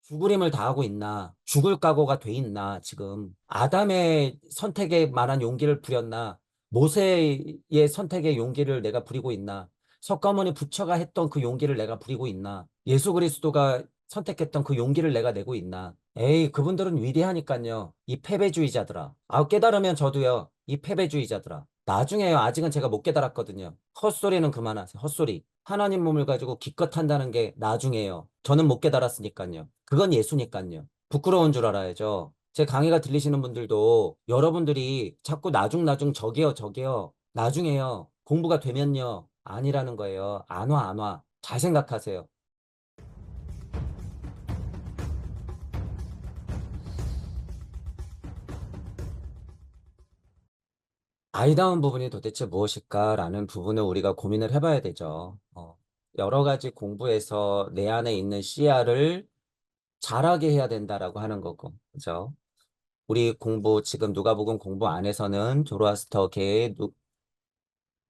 죽을 힘을 다하고 있나? 죽을 각오가 돼 있나? 지금 아담의 선택에 만한 용기를 부렸나? 모세의 선택의 용기를 내가 부리고 있나? 석가모니 부처가 했던 그 용기를 내가 부리고 있나? 예수 그리스도가 선택했던 그 용기를 내가 내고 있나? 에이, 그분들은 위대하니까요. 이 패배주의자들아. 깨달으면 저도요. 이 패배주의자들아. 나중에요. 아직은 제가 못 깨달았거든요. 헛소리는 그만하세요. 헛소리. 하나님 몸을 가지고 기껏 한다는 게 나중에요. 저는 못 깨달았으니까요. 그건 예수니까요. 부끄러운 줄 알아야죠. 제 강의가 들리시는 분들도 여러분들이 자꾸 나중 저게요, 저게요. 나중에요. 공부가 되면요. 아니라는 거예요. 안 와, 안 와. 잘 생각하세요. 아이다운 부분이 도대체 무엇일까라는 부분을 우리가 고민을 해봐야 되죠. 여러 가지 공부에서 내 안에 있는 씨앗을 자라게 해야 된다라고 하는 거고, 그죠? 우리 공부, 지금 누가복음 공부 안에서는 조로아스터계의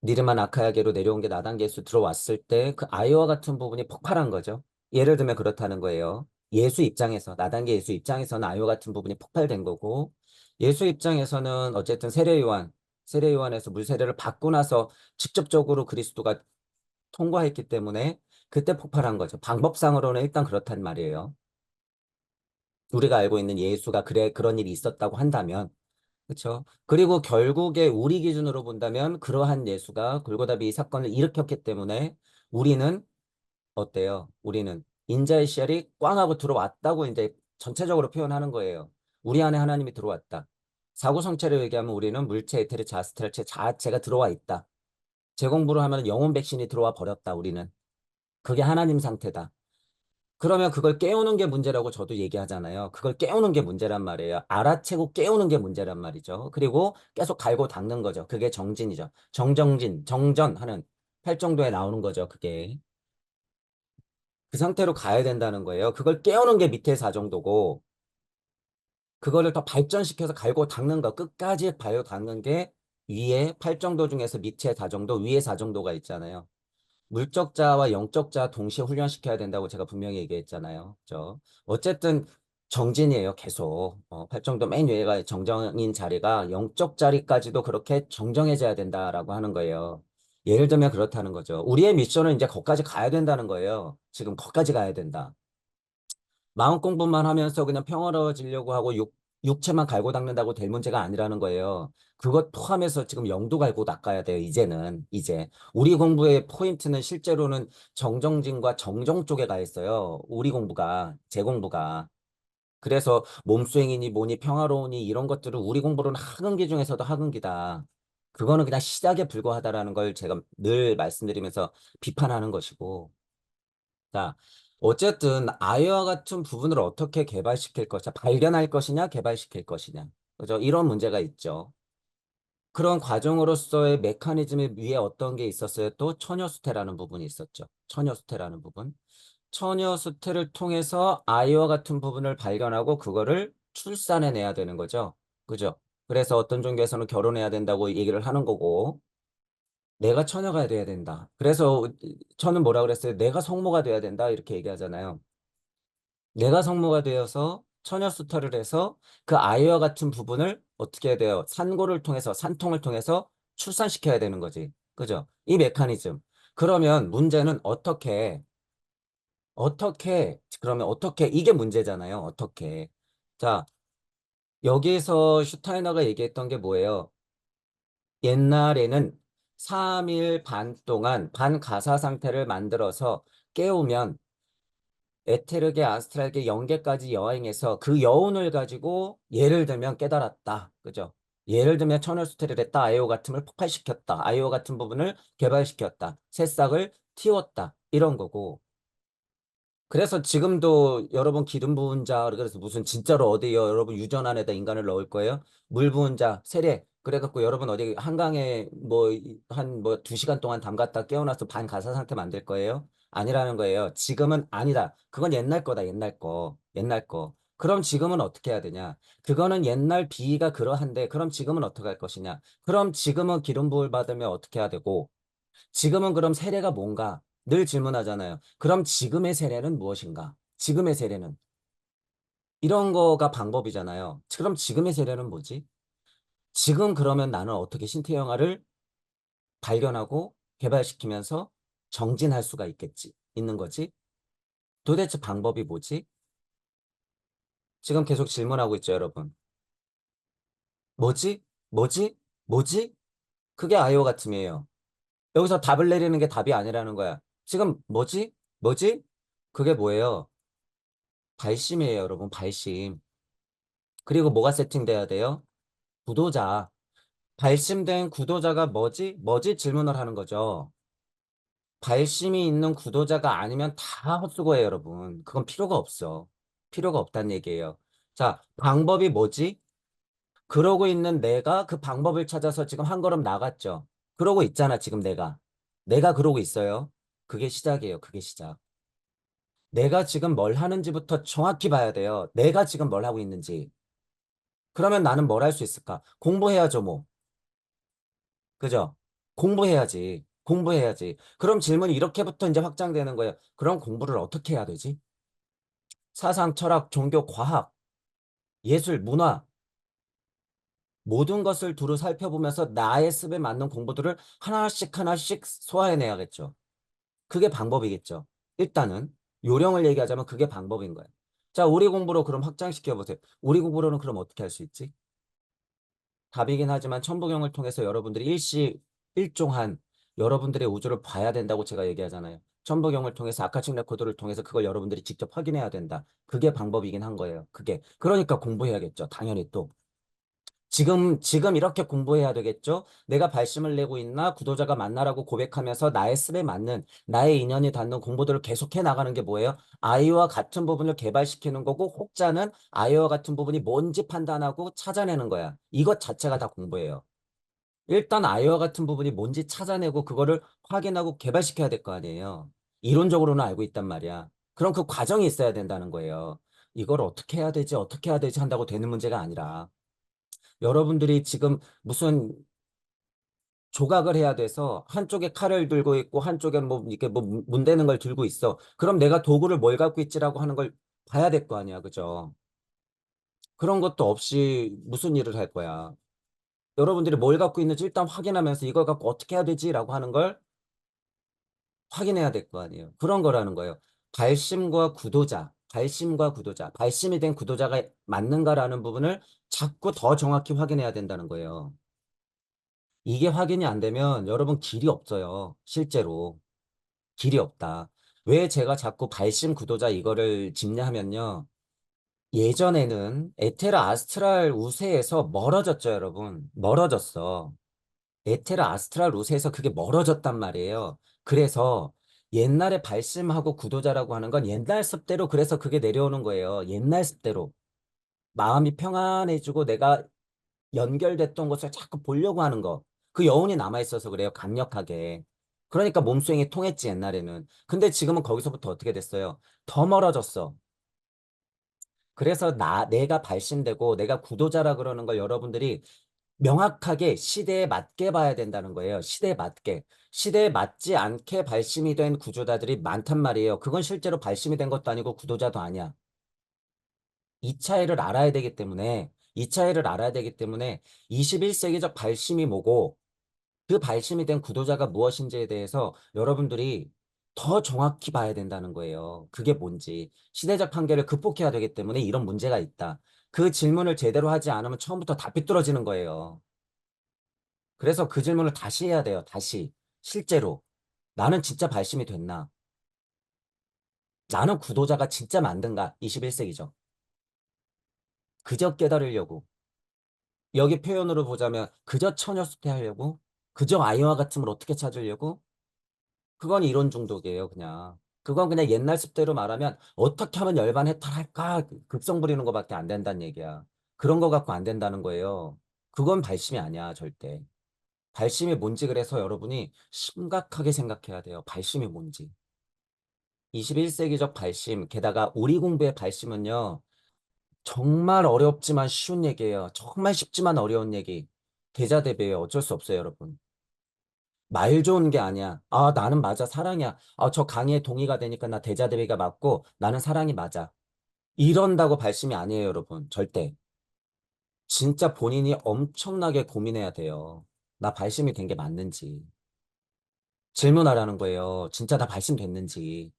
니르만 아카야계로 내려온 게 나단계수 들어왔을 때 그 아이와 같은 부분이 폭발한 거죠. 예를 들면 그렇다는 거예요. 예수 입장에서, 나단계 예수 입장에서는 아이와 같은 부분이 폭발된 거고, 예수 입장에서는 어쨌든 세례요한에서 물세례를 받고 나서 직접적으로 그리스도가 통과했기 때문에 그때 폭발한 거죠. 방법상으로는 일단 그렇단 말이에요. 우리가 알고 있는 예수가 그래, 그런 일이 있었다고 한다면, 그렇죠. 그리고 결국에 우리 기준으로 본다면 그러한 예수가 골고다비 이 사건을 일으켰기 때문에 우리는 어때요? 우리는 인자의 씨알이 꽝 하고 들어왔다고 이제 전체적으로 표현하는 거예요. 우리 안에 하나님이 들어왔다. 사고성체를 얘기하면 우리는 물체, 에테르, 자스트랄체 자체가 들어와 있다. 재공부를 하면 영혼 백신이 들어와 버렸다. 우리는. 그게 하나님 상태다. 그러면 그걸 깨우는 게 문제라고 저도 얘기하잖아요. 그걸 깨우는 게 문제란 말이에요. 알아채고 깨우는 게 문제란 말이죠. 그리고 계속 갈고 닦는 거죠. 그게 정진이죠. 정정진, 정전하는 팔정도에 나오는 거죠. 그게. 그 상태로 가야 된다는 거예요. 그걸 깨우는 게 밑에 사정도고, 그거를 더 발전시켜서 갈고 닦는 거, 끝까지 갈고 닦는 게 위에 팔정도 중에서 밑에 사정도, 위에 사정도가 있잖아요. 물적 자와 영적 자 동시에 훈련시켜야 된다고 제가 분명히 얘기했잖아요. 그죠? 어쨌든 정진이에요. 계속. 팔정도 맨 위에가 정정인 자리가 영적 자리까지도 그렇게 정정해져야 된다라고 하는 거예요. 예를 들면 그렇다는 거죠. 우리의 미션은 이제 거기까지 가야 된다는 거예요. 지금 거기까지 가야 된다. 마음 공부만 하면서 그냥 평화로워지려고 하고 육체만 갈고 닦는다고 될 문제가 아니라는 거예요. 그것 포함해서 지금 영도 갈고 닦아야 돼요. 이제. 우리 공부의 포인트는 실제로는 정정진과 정정 쪽에 가 있어요. 우리 공부가, 제 공부가. 그래서 몸수행이니 뭐니 평화로우니 이런 것들은 우리 공부는 하근기 중에서도 하근기다. 그거는 그냥 시작에 불과하다라는 걸 제가 늘 말씀드리면서 비판하는 것이고. 자, 어쨌든 아이와 같은 부분을 어떻게 개발시킬 것이냐, 발견할 것이냐, 개발시킬 것이냐. 그죠? 이런 문제가 있죠. 그런 과정으로서의 메커니즘이 위에 어떤 게 있었어요? 또 처녀수태라는 부분이 있었죠. 처녀수태라는 부분. 처녀수태를 통해서 아이와 같은 부분을 발견하고 그거를 출산해내야 되는 거죠. 그죠? 그래서 어떤 종교에서는 결혼해야 된다고 얘기를 하는 거고, 내가 처녀가 돼야 된다. 그래서 저는 뭐라 그랬어요? 내가 성모가 돼야 된다. 이렇게 얘기하잖아요. 내가 성모가 되어서 처녀 수터를 해서 그 아이와 같은 부분을 어떻게 해야 돼요? 산고를 통해서, 산통을 통해서 출산시켜야 되는 거지. 그죠? 이 메커니즘. 그러면 문제는 그러면 어떻게, 이게 문제잖아요. 어떻게. 자, 여기에서 슈타이너가 얘기했던 게 뭐예요? 옛날에는 3일 반 동안 반가사 상태를 만들어서 깨우면 에테르계, 아스트랄계, 영계까지 여행해서 그 여운을 가지고 예를 들면 깨달았다. 그죠? 예를 들면 천을수태를 했다. 아이오 같음을 폭발시켰다. 아이오 같은 부분을 개발시켰다. 새싹을 틔웠다. 이런 거고. 그래서 지금도 여러분 기름 부은 자, 그래서 무슨 진짜로 어디요? 여러분 유전 안에다 인간을 넣을 거예요? 물 부은 자, 세례. 그래갖고 여러분 어디 한강에 뭐, 한 뭐 2시간 동안 담갔다 깨어나서 반가사 상태 만들 거예요? 아니라는 거예요. 지금은 아니다. 그건 옛날 거다, 옛날 거. 옛날 거. 그럼 지금은 어떻게 해야 되냐? 그거는 옛날 비위가 그러한데, 그럼 지금은 어떻게 할 것이냐? 그럼 지금은 기름 부을 받으면 어떻게 해야 되고, 지금은 그럼 세례가 뭔가? 늘 질문하잖아요. 그럼 지금의 세례는 무엇인가? 지금의 세례는. 이런 거가 방법이잖아요. 그럼 지금의 세례는 뭐지? 지금 그러면 나는 어떻게 신태영아를 발견하고 개발시키면서 정진할 수가 있는 거지? 도대체 방법이 뭐지? 지금 계속 질문하고 있죠, 여러분. 뭐지? 뭐지? 뭐지? 그게 아이오 같음이에요. 여기서 답을 내리는 게 답이 아니라는 거야. 지금 뭐지? 뭐지? 그게 뭐예요? 발심이에요, 여러분. 발심. 그리고 뭐가 세팅돼야 돼요? 구도자. 발심된 구도자가 뭐지? 뭐지? 질문을 하는 거죠. 발심이 있는 구도자가 아니면 다 헛수고예요, 여러분. 그건 필요가 없어. 필요가 없다는 얘기예요. 자, 방법이 뭐지? 그러고 있는 내가 그 방법을 찾아서 지금 한 걸음 나갔죠. 그러고 있잖아, 지금 내가. 내가 그러고 있어요. 그게 시작이에요. 그게 시작. 내가 지금 뭘 하는지부터 정확히 봐야 돼요. 내가 지금 뭘 하고 있는지. 그러면 나는 뭘 할 수 있을까? 공부해야죠, 뭐. 그죠? 공부해야지. 공부해야지. 그럼 질문이 이렇게부터 이제 확장되는 거예요. 그럼 공부를 어떻게 해야 되지? 사상, 철학, 종교, 과학, 예술, 문화, 모든 것을 두루 살펴보면서 나의 습에 맞는 공부들을 하나씩 하나씩 소화해내야겠죠. 그게 방법이겠죠. 일단은 요령을 얘기하자면 그게 방법인 거예요. 자, 우리 공부로 그럼 확장시켜 보세요. 우리 공부로는 그럼 어떻게 할 수 있지? 답이긴 하지만 천부경을 통해서 여러분들이 일종한 여러분들의 우주를 봐야 된다고 제가 얘기하잖아요. 천부경을 통해서 아카식 레코드를 통해서 그걸 여러분들이 직접 확인해야 된다. 그게 방법이긴 한 거예요. 그게. 그러니까 공부해야겠죠. 당연히 또. 지금 이렇게 공부해야 되겠죠? 내가 발심을 내고 있나? 구도자가 맞나라고 고백하면서 나의 습에 맞는, 나의 인연이 닿는 공부들을 계속해 나가는 게 뭐예요? 아이와 같은 부분을 개발시키는 거고, 혹자는 아이와 같은 부분이 뭔지 판단하고 찾아내는 거야. 이것 자체가 다 공부예요. 일단 아이와 같은 부분이 뭔지 찾아내고, 그거를 확인하고 개발시켜야 될 거 아니에요. 이론적으로는 알고 있단 말이야. 그럼 그 과정이 있어야 된다는 거예요. 이걸 어떻게 해야 되지, 어떻게 해야 되지 한다고 되는 문제가 아니라. 여러분들이 지금 무슨 조각을 해야 돼서 한쪽에 칼을 들고 있고 한쪽에 뭐 이렇게 뭐 문대는 걸 들고 있어. 그럼 내가 도구를 뭘 갖고 있지라고 하는 걸 봐야 될 거 아니야. 그죠? 그런 것도 없이 무슨 일을 할 거야. 여러분들이 뭘 갖고 있는지 일단 확인하면서 이걸 갖고 어떻게 해야 되지라고 하는 걸 확인해야 될 거 아니에요. 그런 거라는 거예요. 발심과 구도자, 발심과 구도자, 발심이 된 구도자가 맞는가라는 부분을 자꾸 더 정확히 확인해야 된다는 거예요. 이게 확인이 안 되면 여러분 길이 없어요. 실제로. 길이 없다. 왜 제가 자꾸 발심 구도자 이거를 짚냐하면요. 예전에는 에테라 아스트랄 우세에서 멀어졌죠, 여러분. 멀어졌어. 에테라 아스트랄 우세에서 그게 멀어졌단 말이에요. 그래서 옛날에 발심하고 구도자라고 하는 건 옛날 습대로 그래서 그게 내려오는 거예요. 옛날 습대로. 마음이 평안해지고 내가 연결됐던 것을 자꾸 보려고 하는 거. 그 여운이 남아있어서 그래요. 강력하게. 그러니까 몸수행이 통했지, 옛날에는. 근데 지금은 거기서부터 어떻게 됐어요? 더 멀어졌어. 그래서 내가 발신되고 내가 구도자라 그러는 걸 여러분들이 명확하게 시대에 맞게 봐야 된다는 거예요. 시대에 맞게. 시대에 맞지 않게 발심이 된 구조자들이 많단 말이에요. 그건 실제로 발심이 된 것도 아니고 구도자도 아니야. 이 차이를 알아야 되기 때문에, 이 차이를 알아야 되기 때문에 21세기적 발심이 뭐고 그 발심이 된 구도자가 무엇인지에 대해서 여러분들이 더 정확히 봐야 된다는 거예요. 그게 뭔지. 시대적 한계를 극복해야 되기 때문에 이런 문제가 있다. 그 질문을 제대로 하지 않으면 처음부터 다 삐뚤어지는 거예요. 그래서 그 질문을 다시 해야 돼요. 다시. 실제로. 나는 진짜 발심이 됐나? 나는 구도자가 진짜 만든가? 21세기죠. 그저 깨달으려고. 여기 표현으로 보자면 그저 처녀 숭배하려고? 그저 아이와 같음을 어떻게 찾으려고? 그건 이론 중독이에요, 그냥. 그건 그냥 옛날 습대로 말하면 어떻게 하면 열반 해탈할까? 극성 부리는 것밖에 안 된다는 얘기야. 그런 거 갖고 안 된다는 거예요. 그건 발심이 아니야, 절대. 발심이 뭔지 그래서 여러분이 심각하게 생각해야 돼요. 발심이 뭔지. 21세기적 발심, 게다가 우리 공부의 발심은요, 정말 어렵지만 쉬운 얘기예요. 정말 쉽지만 어려운 얘기. 계자대배예요. 어쩔 수 없어요, 여러분. 말 좋은 게 아니야. 아, 나는 맞아. 사랑이야. 아, 저 강의에 동의가 되니까 나 대자대비가 맞고 나는 사랑이 맞아. 이런다고 발심이 아니에요, 여러분. 절대. 진짜 본인이 엄청나게 고민해야 돼요. 나 발심이 된 게 맞는지. 질문하라는 거예요. 진짜 나 발심됐는지.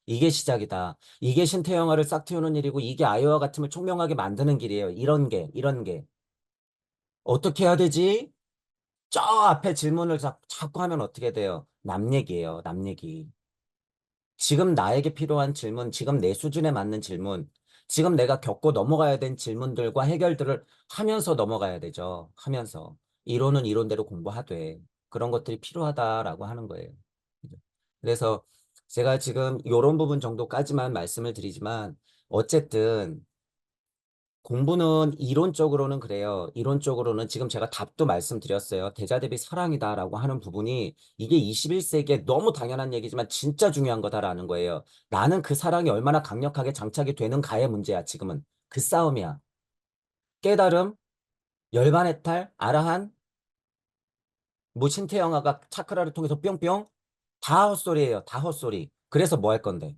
이게 시작이다. 이게 신태영화를 싹 틔우는 일이고, 이게 아이와 같음을 총명하게 만드는 길이에요. 이런 게. 어떻게 해야 되지? 저 앞에 질문을 자꾸 하면 어떻게 돼요? 남 얘기예요, 남 얘기. 지금 나에게 필요한 질문, 지금 내 수준에 맞는 질문, 지금 내가 겪고 넘어가야 된 질문들과 해결들을 하면서 넘어가야 되죠. 하면서. 이론은 이론대로 공부하되 그런 것들이 필요하다라고 하는 거예요. 그죠? 그래서 제가 지금 이런 부분 정도까지만 말씀을 드리지만 어쨌든 공부는 이론적으로는 그래요. 이론적으로는 지금 제가 답도 말씀드렸어요. 대자 대비 사랑이다라고 하는 부분이 이게 21세기에 너무 당연한 얘기지만 진짜 중요한 거다라는 거예요. 나는 그 사랑이 얼마나 강력하게 장착이 되는가의 문제야, 지금은. 그 싸움이야. 깨달음, 열반해탈, 아라한, 뭐 신태영아가 차크라를 통해서 뿅뿅 다 헛소리예요. 다 헛소리. 그래서 뭐 할 건데?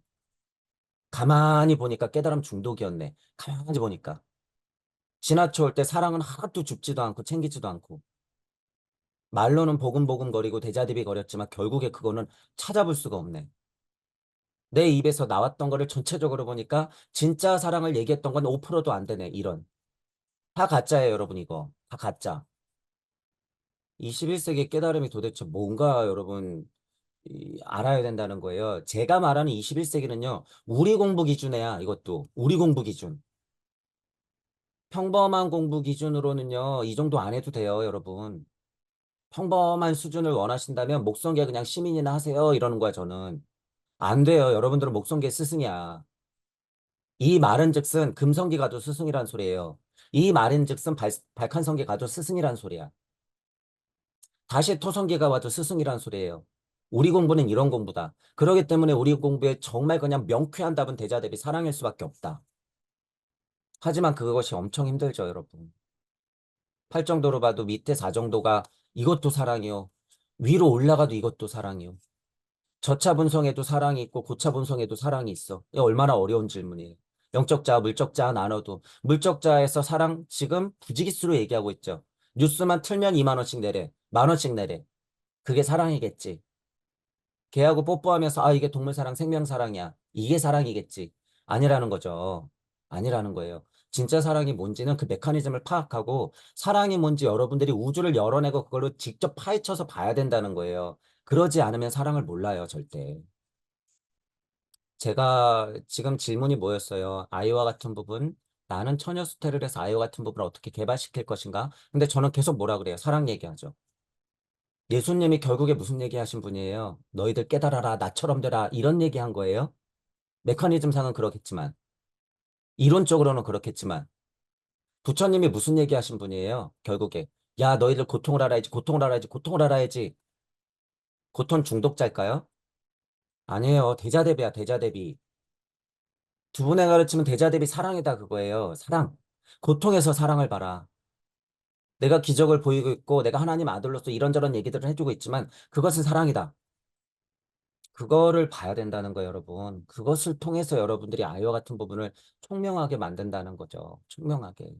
가만히 보니까 깨달음 중독이었네. 가만히 보니까. 지나쳐올 때 사랑은 하나도 줍지도 않고 챙기지도 않고. 말로는 보금보금거리고 대자대비 거렸지만 결국에 그거는 찾아볼 수가 없네. 내 입에서 나왔던 거를 전체적으로 보니까 진짜 사랑을 얘기했던 건 5%도 안 되네. 이런. 다 가짜예요, 여러분 이거. 다 가짜. 21세기 깨달음이 도대체 뭔가 여러분 알아야 된다는 거예요. 제가 말하는 21세기는요. 우리 공부 기준이야. 이것도. 우리 공부 기준. 평범한 공부 기준으로는요. 이 정도 안 해도 돼요, 여러분. 평범한 수준을 원하신다면 목성계 그냥 시민이나 하세요. 이러는 거야, 저는. 안 돼요. 여러분들은 목성계 스승이야. 이 말은즉슨 금성기 가도 스승이란 소리예요. 이 말인즉슨 발칸성기 가도 스승이란 소리야. 다시 토성기가 와도 스승이란 소리예요. 우리 공부는 이런 공부다. 그렇기 때문에 우리 공부에 정말 그냥 명쾌한 답은 대자 대비 사랑일 수밖에 없다. 하지만 그것이 엄청 힘들죠, 여러분. 8 정도로 봐도 밑에 4 정도가 이것도 사랑이요. 위로 올라가도 이것도 사랑이요. 저차 분성에도 사랑이 있고 고차 분성에도 사랑이 있어. 이게 얼마나 어려운 질문이에요. 영적자, 물적자 나눠도 물적자에서 사랑 지금 부지기수로 얘기하고 있죠. 뉴스만 틀면 2만 원씩 내래. 만 원씩 내래. 그게 사랑이겠지. 걔하고 뽀뽀하면서 아 이게 동물사랑 생명사랑이야. 이게 사랑이겠지. 아니라는 거죠. 아니라는 거예요. 진짜 사랑이 뭔지는 그 메커니즘을 파악하고 사랑이 뭔지 여러분들이 우주를 열어내고 그걸로 직접 파헤쳐서 봐야 된다는 거예요. 그러지 않으면 사랑을 몰라요, 절대. 제가 지금 질문이 뭐였어요? 아이와 같은 부분, 나는 처녀 수태를 해서 아이와 같은 부분을 어떻게 개발시킬 것인가? 근데 저는 계속 뭐라 그래요? 사랑 얘기하죠. 예수님이 결국에 무슨 얘기 하신 분이에요? 너희들 깨달아라, 나처럼 되라, 이런 얘기 한 거예요? 메커니즘상은 그렇겠지만, 이론적으로는 그렇겠지만, 부처님이 무슨 얘기 하신 분이에요? 결국에. 야, 너희들 고통을 알아야지, 고통을 알아야지, 고통을 알아야지. 고통 중독자일까요? 아니에요. 대자대비야, 대자대비. 두 분의 가르침은 대자 대비 사랑이다 그거예요. 사랑. 고통에서 사랑을 봐라. 내가 기적을 보이고 있고 내가 하나님 아들로서 이런저런 얘기들을 해주고 있지만 그것은 사랑이다. 그거를 봐야 된다는 거예요, 여러분. 그것을 통해서 여러분들이 아이와 같은 부분을 총명하게 만든다는 거죠. 총명하게.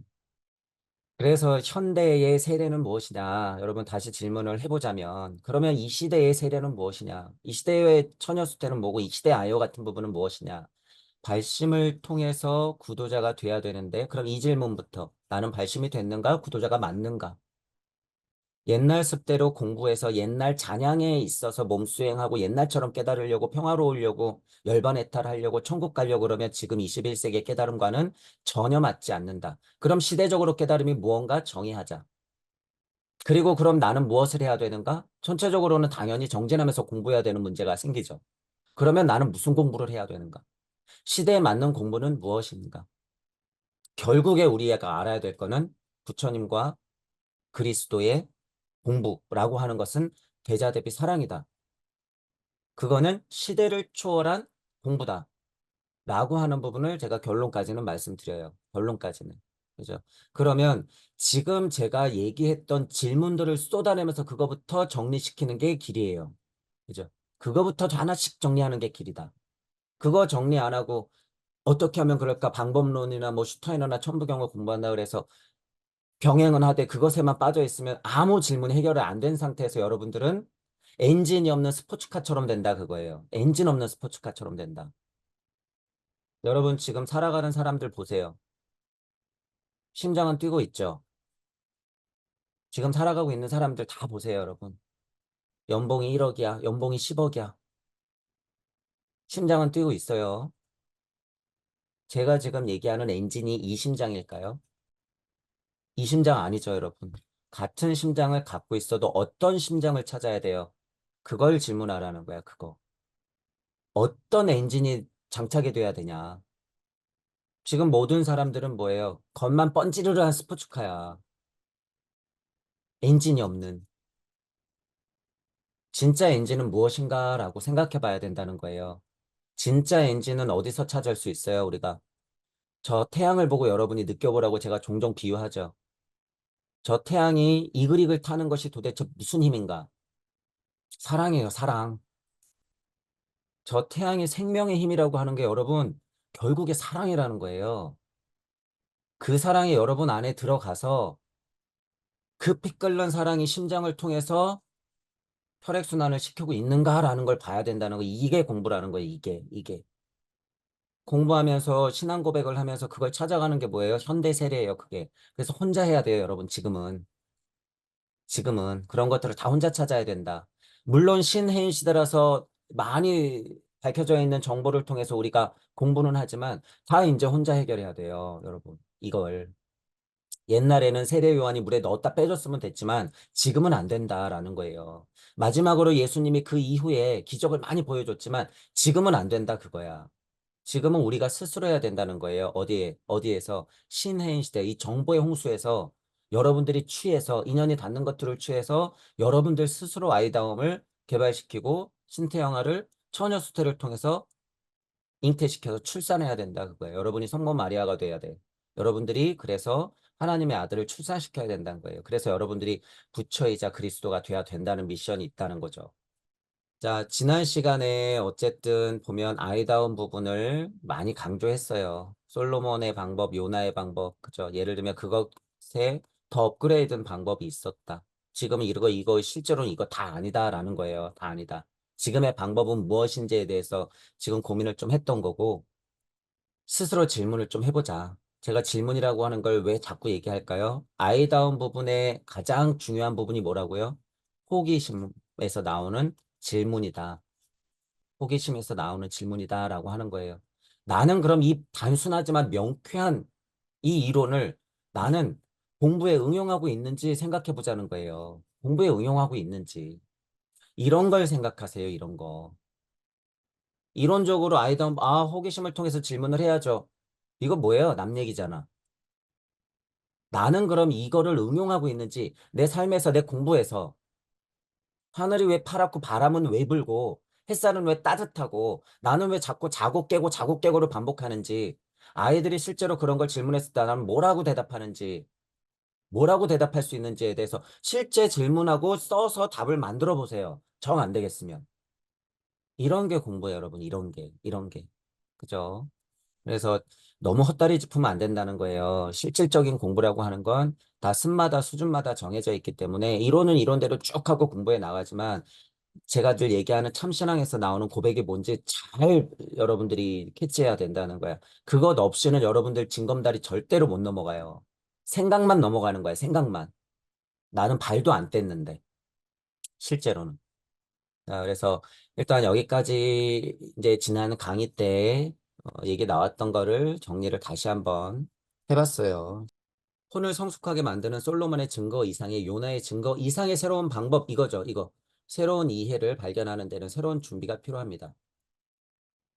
그래서 현대의 세례는 무엇이냐? 여러분 다시 질문을 해보자면 그러면 이 시대의 세례는 무엇이냐? 이 시대의 처녀수태는 뭐고 이 시대의 아이와 같은 부분은 무엇이냐? 발심을 통해서 구도자가 돼야 되는데, 그럼 이 질문부터. 나는 발심이 됐는가? 구도자가 맞는가? 옛날 습대로 공부해서 옛날 잔향에 있어서 몸수행하고 옛날처럼 깨달으려고 평화로우려고 열반해탈하려고 천국 가려고 그러면 지금 21세기의 깨달음과는 전혀 맞지 않는다. 그럼 시대적으로 깨달음이 무언가 정의하자. 그리고 그럼 나는 무엇을 해야 되는가? 전체적으로는 당연히 정진하면서 공부해야 되는 문제가 생기죠. 그러면 나는 무슨 공부를 해야 되는가? 시대에 맞는 공부는 무엇인가? 결국에 우리가 알아야 될 거는 부처님과 그리스도의 공부라고 하는 것은 대자 대비 사랑이다. 그거는 시대를 초월한 공부다. 라고 하는 부분을 제가 결론까지는 말씀드려요. 결론까지는. 그죠? 그러면 지금 제가 얘기했던 질문들을 쏟아내면서 그거부터 정리시키는 게 길이에요. 그죠? 그거부터 하나씩 정리하는 게 길이다. 그거 정리 안 하고 어떻게 하면 그럴까? 방법론이나 뭐 슈타이너나 천부경을 공부한다 그래서 병행은 하되 그것에만 빠져 있으면 아무 질문 해결이 안 된 상태에서 여러분들은 엔진이 없는 스포츠카처럼 된다 그거예요. 엔진 없는 스포츠카처럼 된다. 여러분 지금 살아가는 사람들 보세요. 심장은 뛰고 있죠. 지금 살아가고 있는 사람들 다 보세요, 여러분. 연봉이 1억이야. 연봉이 10억이야. 심장은 뛰고 있어요. 제가 지금 얘기하는 엔진이 이 심장일까요? 이 심장 아니죠, 여러분. 같은 심장을 갖고 있어도 어떤 심장을 찾아야 돼요? 그걸 질문하라는 거야, 그거. 어떤 엔진이 장착이 돼야 되냐? 지금 모든 사람들은 뭐예요? 겉만 번지르르한 스포츠카야. 엔진이 없는. 진짜 엔진은 무엇인가라고 생각해 봐야 된다는 거예요. 진짜 엔진은 어디서 찾을 수 있어요, 우리가? 저 태양을 보고 여러분이 느껴보라고 제가 종종 비유하죠. 저 태양이 이글이글 타는 것이 도대체 무슨 힘인가? 사랑이에요, 사랑. 저 태양이 생명의 힘이라고 하는 게 여러분, 결국에 사랑이라는 거예요. 그 사랑이 여러분 안에 들어가서 그 피 끓는 사랑이 심장을 통해서 혈액순환을 시키고 있는가라는 걸 봐야 된다는 거. 이게 공부라는 거예요, 이게. 공부하면서 신앙 고백을 하면서 그걸 찾아가는 게 뭐예요? 현대 세례예요, 그게. 그래서 혼자 해야 돼요, 여러분, 지금은. 지금은 그런 것들을 다 혼자 찾아야 된다. 물론 신해인 시대라서 많이 밝혀져 있는 정보를 통해서 우리가 공부는 하지만 다 이제 혼자 해결해야 돼요, 여러분. 이걸. 옛날에는 세례 요한이 물에 넣었다 빼줬으면 됐지만 지금은 안 된다라는 거예요. 마지막으로 예수님이 그 이후에 기적을 많이 보여줬지만 지금은 안 된다 그거야. 지금은 우리가 스스로 해야 된다는 거예요. 어디에서? 신해인 시대, 이 정보의 홍수에서 여러분들이 취해서, 인연이 닿는 것들을 취해서 여러분들 스스로 아이다움을 개발시키고 신태영아를 처녀수태를 통해서 잉태시켜서 출산해야 된다 그거예요. 여러분이 성모 마리아가 돼야 돼. 여러분들이 그래서 하나님의 아들을 출산시켜야 된다는 거예요. 그래서 여러분들이 부처이자 그리스도가 돼야 된다는 미션이 있다는 거죠. 자, 지난 시간에 어쨌든 보면 아이다운 부분을 많이 강조했어요. 솔로몬의 방법, 요나의 방법, 그죠? 예를 들면 그것에 더 업그레이드된 방법이 있었다. 지금 이거 실제로는 이거 다 아니다라는 거예요. 다 아니다. 지금의 방법은 무엇인지에 대해서 지금 고민을 좀 했던 거고, 스스로 질문을 좀 해보자. 제가 질문이라고 하는 걸 왜 자꾸 얘기할까요? 아이다운 부분의 가장 중요한 부분이 뭐라고요? 호기심에서 나오는 질문이다. 호기심에서 나오는 질문이다라고 하는 거예요. 나는 그럼 이 단순하지만 명쾌한 이 이론을 나는 공부에 응용하고 있는지 생각해 보자는 거예요. 공부에 응용하고 있는지. 이런 걸 생각하세요, 이런 거. 이론적으로 호기심을 통해서 질문을 해야죠. 이거 뭐예요? 남 얘기잖아. 나는 그럼 이거를 응용하고 있는지, 내 삶에서, 내 공부에서, 하늘이 왜 파랗고 바람은 왜 불고 햇살은 왜 따뜻하고 나는 왜 자꾸 자고 깨고를 반복하는지 아이들이 실제로 그런 걸 질문했을 때 나는 뭐라고 대답하는지 뭐라고 대답할 수 있는지에 대해서 실제 질문하고 써서 답을 만들어 보세요. 정 안 되겠으면. 이런 게 공부예요, 여러분. 이런 게. 그죠? 그래서 너무 헛다리 짚으면 안 된다는 거예요. 실질적인 공부라고 하는 건 다 습마다 수준마다 정해져 있기 때문에 이론은 이론대로 쭉 하고 공부해 나가지만 제가 늘 얘기하는 참신앙에서 나오는 고백이 뭔지 잘 여러분들이 캐치해야 된다는 거야. 그것 없이는 여러분들 징검다리 절대로 못 넘어가요. 생각만 넘어가는 거야, 생각만. 나는 발도 안 뗐는데, 실제로는. 자, 그래서 일단 여기까지 이제 지난 강의 때 얘기 나왔던 거를 정리를 다시 한번 해봤어요. 혼을 성숙하게 만드는 솔로몬의 증거 이상의 요나의 증거 이상의 새로운 방법 이거죠, 이거. 새로운 이해를 발견하는 데는 새로운 준비가 필요합니다.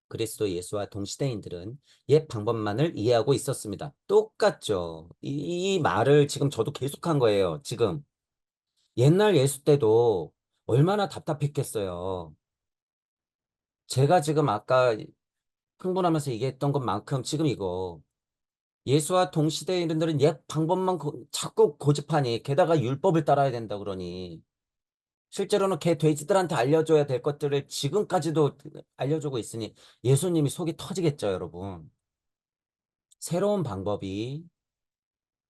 그리스도 예수와 동시대인들은 옛 방법만을 이해하고 있었습니다. 똑같죠. 이 말을 지금 저도 계속한 거예요. 지금. 옛날 예수 때도 얼마나 답답했겠어요. 제가 지금 아까 흥분하면서 얘기했던 것만큼 지금 이거 예수와 동시대인들은 옛 방법만 자꾸 고집하니 게다가 율법을 따라야 된다 그러니 실제로는 걔 돼지들한테 알려줘야 될 것들을 지금까지도 알려주고 있으니 예수님이 속이 터지겠죠, 여러분. 새로운 방법이,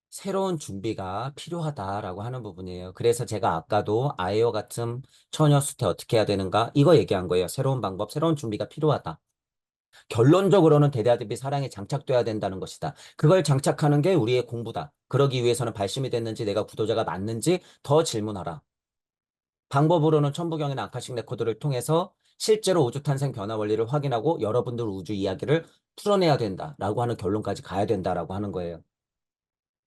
새로운 준비가 필요하다라고 하는 부분이에요. 그래서 제가 아까도 아이와 같은 처녀 수태 어떻게 해야 되는가? 이거 얘기한 거예요. 새로운 방법, 새로운 준비가 필요하다. 결론적으로는 대대하듯이 사랑에 장착돼야 된다는 것이다. 그걸 장착하는 게 우리의 공부다. 그러기 위해서는 발심이 됐는지 내가 구도자가 맞는지 더 질문하라. 방법으로는 천부경이나 아카식 레코드를 통해서 실제로 우주 탄생 변화 원리를 확인하고 여러분들 우주 이야기를 풀어내야 된다라고 하는 결론까지 가야 된다라고 하는 거예요.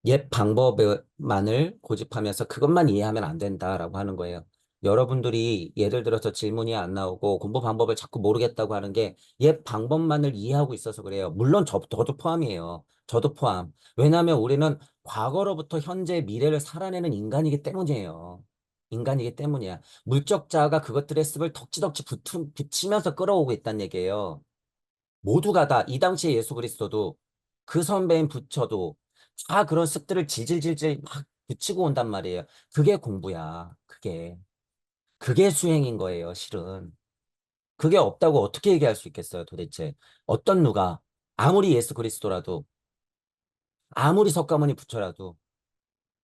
옛 방법만을 고집하면서 그것만 이해하면 안 된다라고 하는 거예요. 여러분들이 예를 들어서 질문이 안 나오고 공부 방법을 자꾸 모르겠다고 하는 게 옛 방법만을 이해하고 있어서 그래요. 물론 저도 포함이에요. 저도 포함. 왜냐하면 우리는 과거로부터 현재 미래를 살아내는 인간이기 때문이에요. 인간이기 때문이야. 물적자가 그것들의 습을 덕지덕지 붙이면서 끌어오고 있다는 얘기예요. 모두가 다 이 당시에 예수 그리스도도 그 선배인 부처도 다 그런 습들을 질질질질 막 붙이고 온단 말이에요. 그게 공부야. 그게 수행인 거예요, 실은. 그게 없다고 어떻게 얘기할 수 있겠어요, 도대체. 어떤 누가 아무리 예수 그리스도라도 아무리 석가모니 부처라도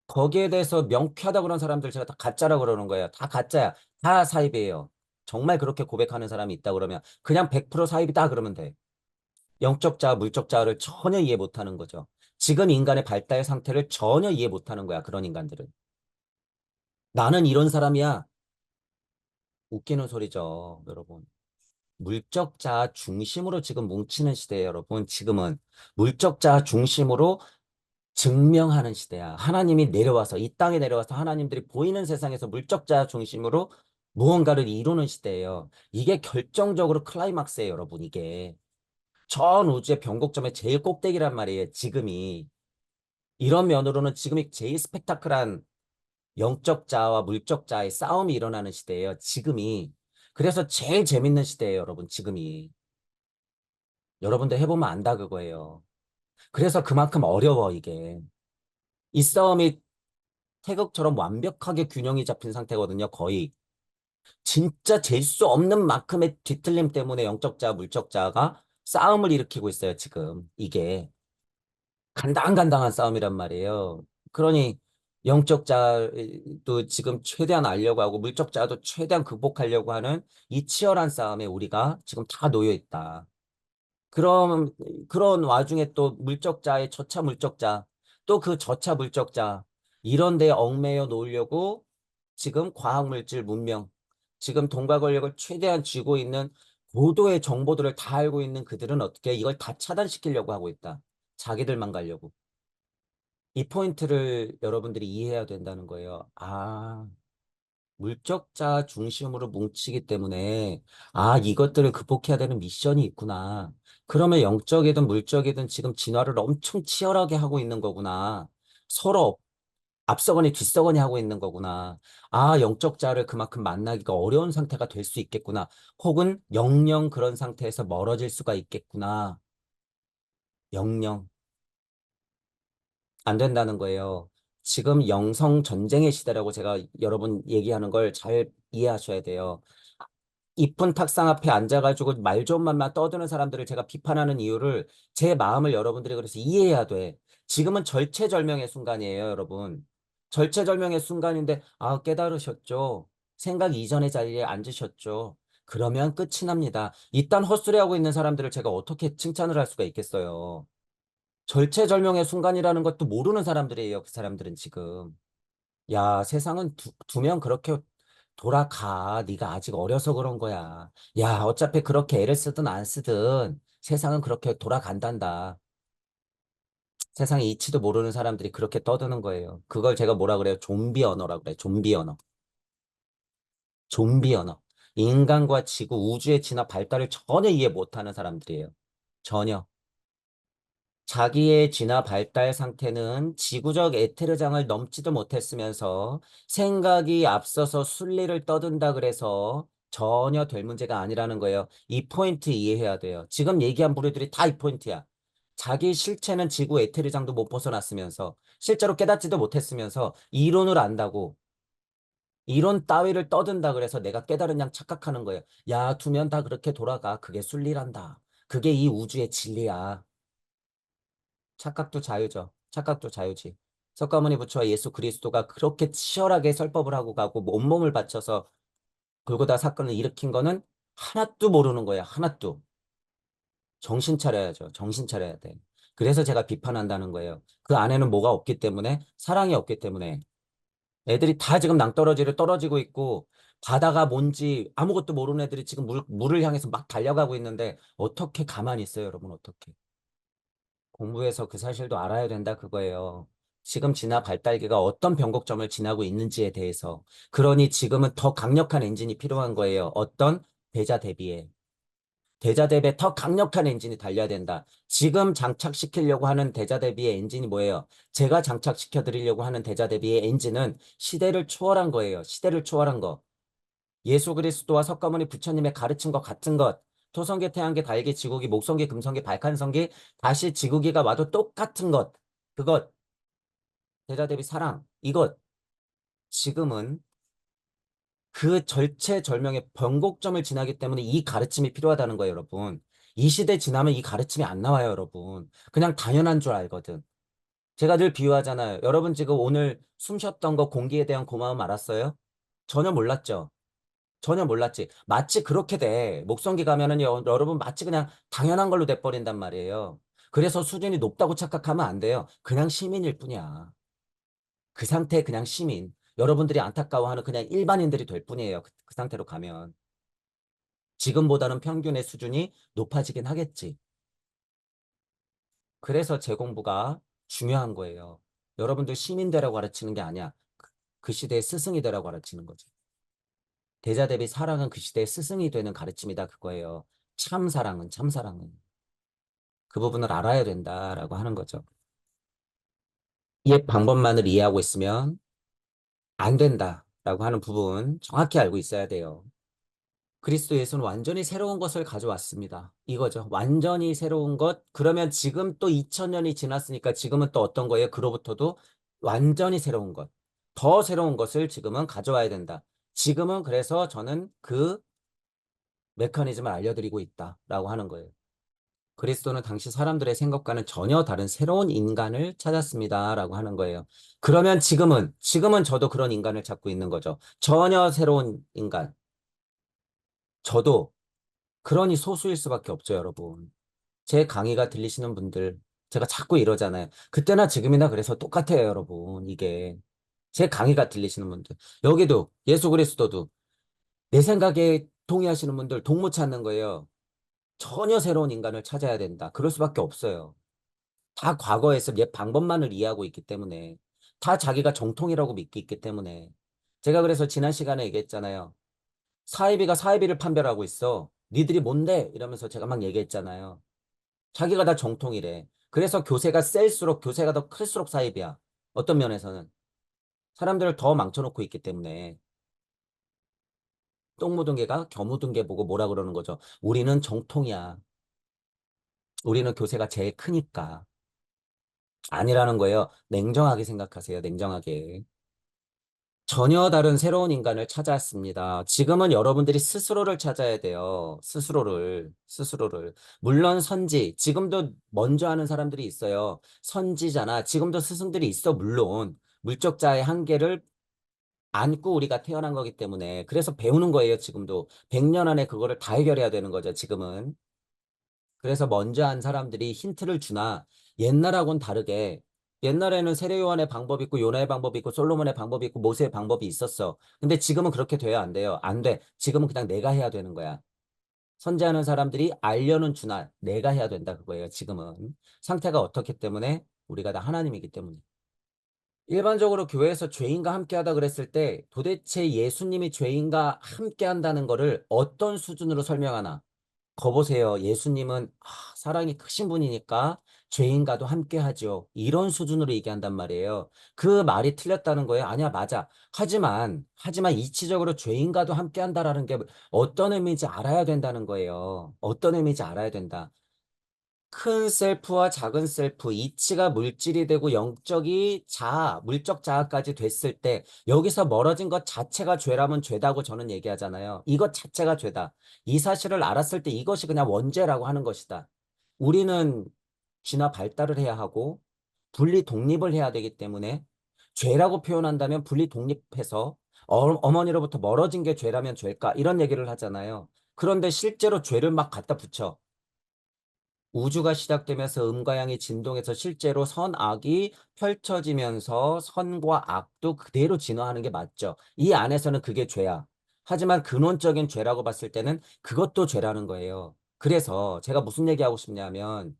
거기에 대해서 명쾌하다 그런 사람들 제가 다 가짜라 그러는 거예요. 다 가짜야. 다 사입이에요. 정말 그렇게 고백하는 사람이 있다 그러면 그냥 100% 사입이다 그러면 돼. 영적 자아, 물적 자아를 전혀 이해 못하는 거죠. 지금 인간의 발달 상태를 전혀 이해 못하는 거야, 그런 인간들은. 나는 이런 사람이야. 웃기는 소리죠, 여러분. 물적 자아 중심으로 지금 뭉치는 시대예요, 여러분. 지금은 물적 자아 중심으로 증명하는 시대야. 하나님이 내려와서, 이 땅에 내려와서 하나님들이 보이는 세상에서 물적 자아 중심으로 무언가를 이루는 시대예요. 이게 결정적으로 클라이막스예요, 여러분, 이게. 전 우주의 변곡점의 제일 꼭대기란 말이에요, 지금이. 이런 면으로는 지금이 제일 스펙타클한 영적 자아와 물적 자아의 싸움이 일어나는 시대예요. 지금이. 그래서 제일 재밌는 시대예요, 여러분. 지금이. 여러분들 해보면 안다 그거예요. 그래서 그만큼 어려워, 이게. 이 싸움이 태극처럼 완벽하게 균형이 잡힌 상태거든요, 거의. 진짜 잴 수 없는 만큼의 뒤틀림 때문에 영적 자아, 물적 자아가 싸움을 일으키고 있어요, 지금. 이게. 간당간당한 싸움이란 말이에요. 그러니 영적 자도 지금 최대한 알려고 하고 물적 자도 최대한 극복하려고 하는 이 치열한 싸움에 우리가 지금 다 놓여 있다. 그럼 그런 와중에 또 물적자의 저차 물적자, 또 그 저차 물적자 이런 데에 얽매여 놓으려고 지금 과학물질 문명, 지금 돈과 권력을 최대한 쥐고 있는 고도의 정보들을 다 알고 있는 그들은 어떻게 이걸 다 차단시키려고 하고 있다. 자기들만 가려고. 이 포인트를 여러분들이 이해해야 된다는 거예요. 아, 물적자 중심으로 뭉치기 때문에, 아, 이것들을 극복해야 되는 미션이 있구나. 그러면 영적이든 물적이든 지금 진화를 엄청 치열하게 하고 있는 거구나. 서로 앞서거니 뒤서거니 하고 있는 거구나. 아, 영적자를 그만큼 만나기가 어려운 상태가 될 수 있겠구나. 혹은 영영 그런 상태에서 멀어질 수가 있겠구나. 영영. 안 된다는 거예요. 지금 영성 전쟁의 시대라고 제가 여러분 얘기하는 걸 잘 이해하셔야 돼요. 이쁜 탁상 앞에 앉아가지고 말 좋은 말만 떠드는 사람들을 제가 비판하는 이유를 제 마음을 여러분들이 그래서 이해해야 돼. 지금은 절체절명의 순간이에요, 여러분. 절체절명의 순간인데, 아, 깨달으셨죠? 생각 이전의 자리에 앉으셨죠? 그러면 끝이 납니다. 이딴 헛소리하고 있는 사람들을 제가 어떻게 칭찬을 할 수가 있겠어요? 절체절명의 순간이라는 것도 모르는 사람들이에요, 그 사람들은 지금. 야, 세상은 두면 그렇게 돌아가. 네가 아직 어려서 그런 거야. 야, 어차피 그렇게 애를 쓰든 안 쓰든 세상은 그렇게 돌아간단다. 세상에 이치도 모르는 사람들이 그렇게 떠드는 거예요. 그걸 제가 뭐라 그래요? 좀비 언어라고 그래요. 좀비 언어. 좀비 언어. 인간과 지구, 우주의 진화 발달을 전혀 이해 못하는 사람들이에요. 전혀. 자기의 진화 발달 상태는 지구적 에테르장을 넘지도 못했으면서 생각이 앞서서 순리를 떠든다 그래서 전혀 될 문제가 아니라는 거예요. 이 포인트 이해해야 돼요. 지금 얘기한 부류들이 다 이 포인트야. 자기 실체는 지구 에테르장도 못 벗어났으면서 실제로 깨닫지도 못했으면서 이론을 안다고 이론 따위를 떠든다 그래서 내가 깨달은 양 착각하는 거예요. 야, 두면 다 그렇게 돌아가. 그게 순리란다. 그게 이 우주의 진리야. 착각도 자유죠. 착각도 자유지. 석가모니 부처와 예수 그리스도가 그렇게 치열하게 설법을 하고 가고 온몸을 바쳐서 골고다 사건을 일으킨 거는 하나도 모르는 거야. 하나도. 정신 차려야죠. 정신 차려야 돼. 그래서 제가 비판한다는 거예요. 그 안에는 뭐가 없기 때문에, 사랑이 없기 때문에. 애들이 다 지금 낭떠러지를 떨어지고 있고, 바다가 뭔지 아무것도 모르는 애들이 지금 물을 향해서 막 달려가고 있는데, 어떻게 가만히 있어요, 여러분, 어떻게. 공부해서 그 사실도 알아야 된다, 그거예요. 지금 진화 발달기가 어떤 변곡점을 지나고 있는지에 대해서. 그러니 지금은 더 강력한 엔진이 필요한 거예요. 어떤 대자 대비에. 대자 대비에 더 강력한 엔진이 달려야 된다. 지금 장착시키려고 하는 대자 대비의 엔진이 뭐예요? 제가 장착시켜 드리려고 하는 대자 대비의 엔진은 시대를 초월한 거예요. 시대를 초월한 거. 예수 그리스도와 석가모니 부처님의 가르친 것 같은 것. 토성계, 태양계, 달계, 지구기, 목성계, 금성계, 발칸성계, 다시 지구기가 와도 똑같은 것. 그것. 대자 대비 사랑. 이것. 지금은 그 절체절명의 변곡점을 지나기 때문에 이 가르침이 필요하다는 거예요, 여러분. 이 시대 지나면 이 가르침이 안 나와요, 여러분. 그냥 당연한 줄 알거든. 제가 늘 비유하잖아요. 여러분 지금 오늘 숨 쉬었던 거 공기에 대한 고마움 알았어요? 전혀 몰랐죠? 전혀 몰랐지. 마치 그렇게 돼. 목성기 가면은 여러분 마치 그냥 당연한 걸로 돼버린단 말이에요. 그래서 수준이 높다고 착각하면 안 돼요. 그냥 시민일 뿐이야. 그 상태 그냥 시민. 여러분들이 안타까워하는 그냥 일반인들이 될 뿐이에요. 그 상태로 가면. 지금보다는 평균의 수준이 높아지긴 하겠지. 그래서 재공부가 중요한 거예요. 여러분들 시민 되라고 가르치는 게 아니야. 그 시대의 스승이 되라고 가르치는 거지. 대자 대비 사랑은 그 시대의 스승이 되는 가르침이다 그거예요. 참 사랑은 참 사랑은. 그 부분을 알아야 된다라고 하는 거죠. 이 방법만을 이해하고 있으면 안 된다라고 하는 부분 정확히 알고 있어야 돼요. 그리스도 예수는 완전히 새로운 것을 가져왔습니다. 이거죠. 완전히 새로운 것. 그러면 지금 또 2000년이 지났으니까 지금은 또 어떤 거예요? 그로부터도 완전히 새로운 것. 더 새로운 것을 지금은 가져와야 된다. 지금은 그래서 저는 그 메커니즘을 알려드리고 있다라고 하는 거예요. 그리스도는 당시 사람들의 생각과는 전혀 다른 새로운 인간을 찾았습니다라고 하는 거예요. 그러면 지금은 저도 그런 인간을 찾고 있는 거죠. 전혀 새로운 인간. 저도 그러니 소수일 수밖에 없죠, 여러분. 제 강의가 들리시는 분들, 제가 자꾸 이러잖아요. 그때나 지금이나 그래서 똑같아요, 여러분. 이게. 제 강의가 들리시는 분들. 여기도, 예수 그리스도도 내 생각에 동의하시는 분들 동무 찾는 거예요. 전혀 새로운 인간을 찾아야 된다. 그럴 수밖에 없어요. 다 과거에서 옛 방법만을 이해하고 있기 때문에. 다 자기가 정통이라고 믿고 있기 때문에. 제가 그래서 지난 시간에 얘기했잖아요. 사이비가 사이비를 판별하고 있어. 니들이 뭔데? 이러면서 제가 막 얘기했잖아요. 자기가 다 정통이래. 그래서 교세가 셀수록 교세가 더 클수록 사이비야. 어떤 면에서는. 사람들을 더 망쳐놓고 있기 때문에. 똥 묻은 개가 겨 묻은 개 보고 뭐라 그러는 거죠. 우리는 정통이야. 우리는 교세가 제일 크니까. 아니라는 거예요. 냉정하게 생각하세요. 냉정하게. 전혀 다른 새로운 인간을 찾아왔습니다. 지금은 여러분들이 스스로를 찾아야 돼요. 스스로를. 물론 선지, 지금도 먼저 하는 사람들이 있어요. 선지자나 지금도 스승들이 있어, 물론. 물적자의 한계를 안고 우리가 태어난 거기 때문에. 그래서 배우는 거예요, 지금도. 100년 안에 그거를 다 해결해야 되는 거죠, 지금은. 그래서 먼저 한 사람들이 힌트를 주나 옛날하고는 다르게 옛날에는 세례 요한의 방법이 있고 요나의 방법이 있고 솔로몬의 방법이 있고 모세의 방법이 있었어. 근데 지금은 그렇게 돼요? 안 돼요? 안 돼. 지금은 그냥 내가 해야 되는 거야. 선지하는 사람들이 알려는 주나 내가 해야 된다 그거예요. 지금은. 상태가 어떻기 때문에 우리가 다 하나님이기 때문에. 일반적으로 교회에서 죄인과 함께 하다 그랬을 때 도대체 예수님이 죄인과 함께 한다는 거를 어떤 수준으로 설명하나? 거 보세요. 예수님은 사랑이 크신 분이니까 죄인과도 함께 하죠. 이런 수준으로 얘기한단 말이에요. 그 말이 틀렸다는 거예요. 아니야, 맞아. 하지만 이치적으로 죄인과도 함께 한다라는 게 어떤 의미인지 알아야 된다는 거예요. 어떤 의미인지 알아야 된다. 큰 셀프와 작은 셀프, 이치가 물질이 되고 영적이 자아, 물적 자아까지 됐을 때 여기서 멀어진 것 자체가 죄라면 죄다고 저는 얘기하잖아요. 이것 자체가 죄다. 이 사실을 알았을 때 이것이 그냥 원죄라고 하는 것이다. 우리는 진화 발달을 해야 하고 분리 독립을 해야 되기 때문에 죄라고 표현한다면 분리 독립해서 어머니로부터 멀어진 게 죄라면 죄일까? 이런 얘기를 하잖아요. 그런데 실제로 죄를 막 갖다 붙여. 우주가 시작되면서 음과 양이 진동해서 실제로 선악이 펼쳐지면서 선과 악도 그대로 진화하는 게 맞죠. 이 안에서는 그게 죄야. 하지만 근원적인 죄라고 봤을 때는 그것도 죄라는 거예요. 그래서 제가 무슨 얘기하고 싶냐면,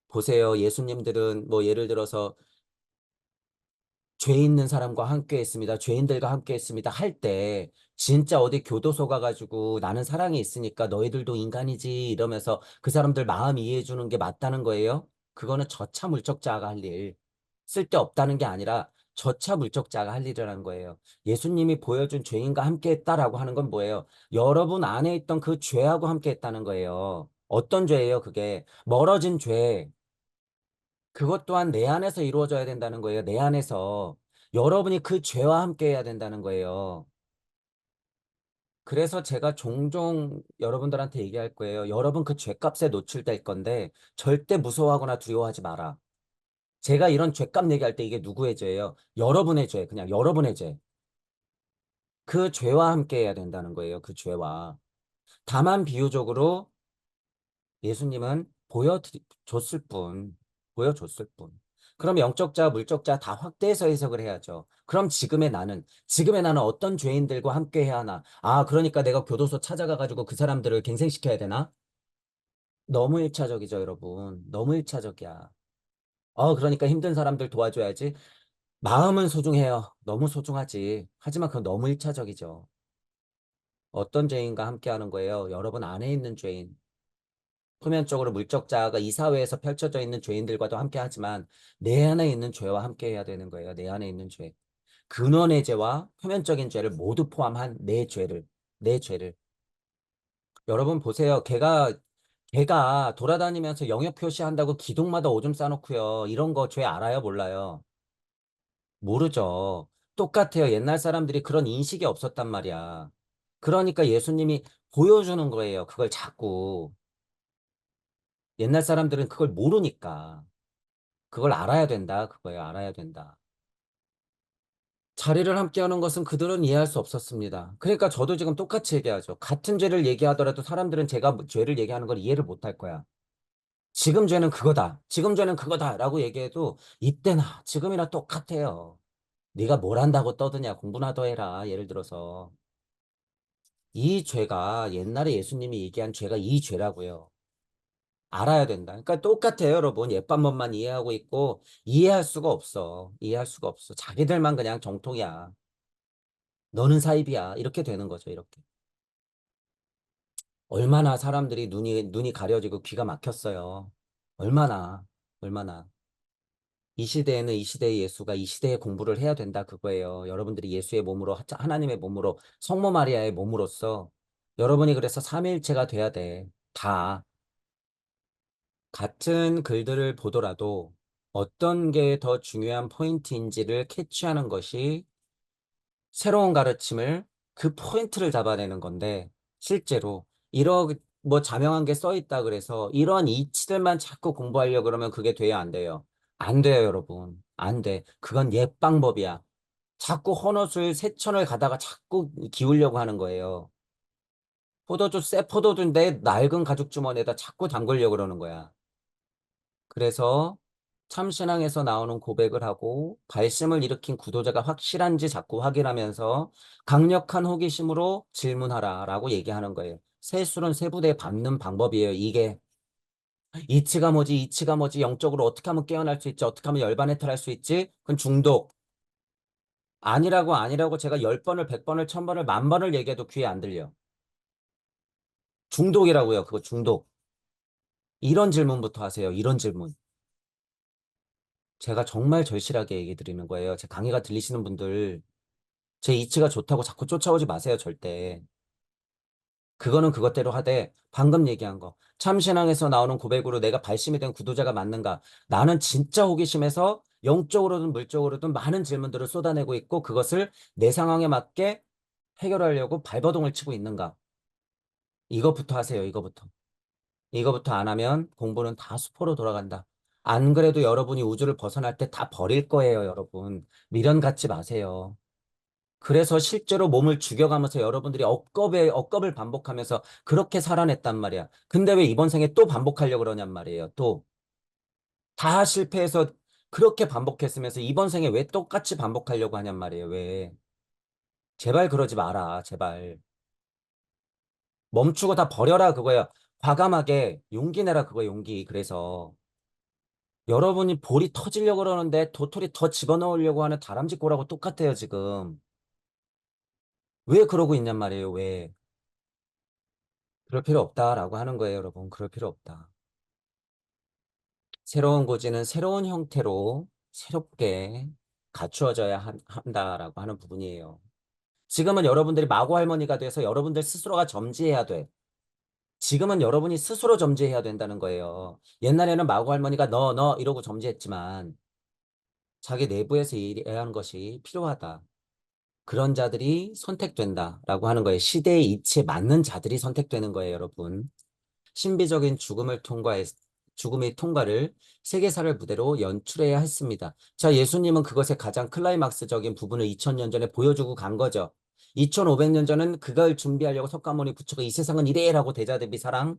보세요. 예수님들은 뭐 예를 들어서 죄 있는 사람과 함께 했습니다. 죄인들과 함께 했습니다. 할 때 진짜 어디 교도소 가가지고 나는 사랑이 있으니까 너희들도 인간이지 이러면서 그 사람들 마음 이해해 주는 게 맞다는 거예요? 그거는 저차 물적자가 할 일. 쓸데없다는 게 아니라 저차 물적자가 할 일이라는 거예요. 예수님이 보여준 죄인과 함께 했다라고 하는 건 뭐예요? 여러분 안에 있던 그 죄하고 함께 했다는 거예요. 어떤 죄예요, 그게? 멀어진 죄. 그것 또한 내 안에서 이루어져야 된다는 거예요. 내 안에서. 여러분이 그 죄와 함께 해야 된다는 거예요. 그래서 제가 종종 여러분들한테 얘기할 거예요. 여러분 그 죄값에 노출될 건데 절대 무서워하거나 두려워하지 마라. 제가 이런 죄값 얘기할 때 이게 누구의 죄예요? 여러분의 죄. 그냥 여러분의 죄. 그 죄와 함께 해야 된다는 거예요. 그 죄와. 다만 비유적으로 예수님은 보여줬을 뿐, 보여줬을 뿐. 그럼 영적자, 물적자 다 확대해서 해석을 해야죠. 그럼 지금의 나는 어떤 죄인들과 함께 해야 하나? 아, 그러니까 내가 교도소 찾아가가지고 그 사람들을 갱생시켜야 되나? 너무 일차적이죠, 여러분. 너무 일차적이야. 그러니까 힘든 사람들 도와줘야지. 마음은 소중해요. 너무 소중하지. 하지만 그건 너무 일차적이죠. 어떤 죄인과 함께 하는 거예요? 여러분 안에 있는 죄인. 표면적으로 물적 자아가 이 사회에서 펼쳐져 있는 죄인들과도 함께 하지만 내 안에 있는 죄와 함께 해야 되는 거예요. 내 안에 있는 죄. 근원의 죄와 표면적인 죄를 모두 포함한 내 죄를. 여러분 보세요. 걔가 돌아다니면서 영역 표시한다고 기둥마다 오줌 싸놓고요. 이런 거 죄 알아요? 몰라요? 모르죠. 똑같아요. 옛날 사람들이 그런 인식이 없었단 말이야. 그러니까 예수님이 보여주는 거예요. 그걸 자꾸. 옛날 사람들은 그걸 모르니까. 그걸 알아야 된다. 그거예요. 알아야 된다. 자리를 함께하는 것은 그들은 이해할 수 없었습니다. 그러니까 저도 지금 똑같이 얘기하죠. 같은 죄를 얘기하더라도 사람들은 제가 죄를 얘기하는 걸 이해를 못할 거야. 지금 죄는 그거다. 지금 죄는 그거다. 라고 얘기해도 이때나 지금이나 똑같아요. 네가 뭘 한다고 떠드냐. 공부나 더 해라. 예를 들어서. 이 죄가 옛날에 예수님이 얘기한 죄가 이 죄라고요. 알아야 된다. 그러니까 똑같아요, 여러분. 옛밥먹만 이해하고 있고 이해할 수가 없어. 이해할 수가 없어. 자기들만 그냥 정통이야. 너는 사입이야. 이렇게 되는 거죠, 이렇게. 얼마나 사람들이 눈이 가려지고 귀가 막혔어요. 얼마나, 얼마나. 이 시대에는 이 시대의 예수가 이 시대의 공부를 해야 된다, 그거예요. 여러분들이 예수의 몸으로, 하나님의 몸으로, 성모 마리아의 몸으로서 여러분이 그래서 삼위일체가 돼야 돼. 다. 같은 글들을 보더라도 어떤 게 더 중요한 포인트인지를 캐치하는 것이 새로운 가르침을 그 포인트를 잡아내는 건데 실제로 뭐 자명한 게 써 있다 그래서 이런 이치들만 자꾸 공부하려고 그러면 그게 돼야 안 돼요. 안 돼요, 여러분. 안 돼. 그건 옛 방법이야. 자꾸 헌옷을 세천을 가다가 자꾸 기우려고 하는 거예요. 새 포도주 내 낡은 가죽 주머니에다 자꾸 담그려고 그러는 거야. 그래서 참신앙에서 나오는 고백을 하고 발심을 일으킨 구도자가 확실한지 자꾸 확인하면서 강력한 호기심으로 질문하라라고 얘기하는 거예요. 세술은 세부대에 받는 방법이에요. 이게 이치가 뭐지, 영적으로 어떻게 하면 깨어날 수 있지, 어떻게 하면 열반 해탈할 수 있지? 그건 중독. 아니라고 제가 10번을 100번을 1000번을 10,000번을 얘기해도 귀에 안 들려. 중독이라고요. 그거 중독. 이런 질문부터 하세요. 이런 질문. 제가 정말 절실하게 얘기 드리는 거예요. 제 강의가 들리시는 분들, 제 이치가 좋다고 자꾸 쫓아오지 마세요, 절대. 그거는 그것대로 하되, 방금 얘기한 거. 참신앙에서 나오는 고백으로 내가 발심이 된 구도자가 맞는가? 나는 진짜 호기심에서 영적으로든 물적으로든 많은 질문들을 쏟아내고 있고, 그것을 내 상황에 맞게 해결하려고 발버둥을 치고 있는가? 이것부터 하세요, 이거부터. 이거부터 안 하면 공부는 다 수포로 돌아간다. 안 그래도 여러분이 우주를 벗어날 때 다 버릴 거예요, 여러분. 미련 갖지 마세요. 그래서 실제로 몸을 죽여가면서 여러분들이 억겁을 반복하면서 그렇게 살아냈단 말이야. 근데 왜 이번 생에 또 반복하려고 그러냔 말이에요. 또 다 실패해서 그렇게 반복했으면서 이번 생에 왜 똑같이 반복하려고 하냔 말이에요. 왜? 제발 그러지 마라. 제발. 멈추고 다 버려라 그거야. 과감하게 용기 내라 그거 용기. 그래서 여러분이 볼이 터지려고 그러는데 도토리 더 집어넣으려고 하는 다람쥐 꼴하고 똑같아요, 지금. 왜 그러고 있냔 말이에요, 왜. 그럴 필요 없다라고 하는 거예요, 여러분. 그럴 필요 없다. 새로운 고지는 새로운 형태로 새롭게 갖추어져야 한다라고 하는 부분이에요. 지금은 여러분들이 마고 할머니가 돼서 여러분들 스스로가 점지해야 돼. 지금은 여러분이 스스로 점지해야 된다는 거예요. 옛날에는 마고 할머니가 너 이러고 점지했지만 자기 내부에서 일해야 하는 것이 필요하다. 그런 자들이 선택된다라고 하는 거예요. 시대의 이치에 맞는 자들이 선택되는 거예요, 여러분. 신비적인 죽음의 통과를 세계사를 무대로 연출해야 했습니다. 자, 예수님은 그것의 가장 클라이막스적인 부분을 2000년 전에 보여주고 간 거죠. 2500년 전은 그걸 준비하려고 석가모니 부처가 이 세상은 이래라고 대자대비 사랑할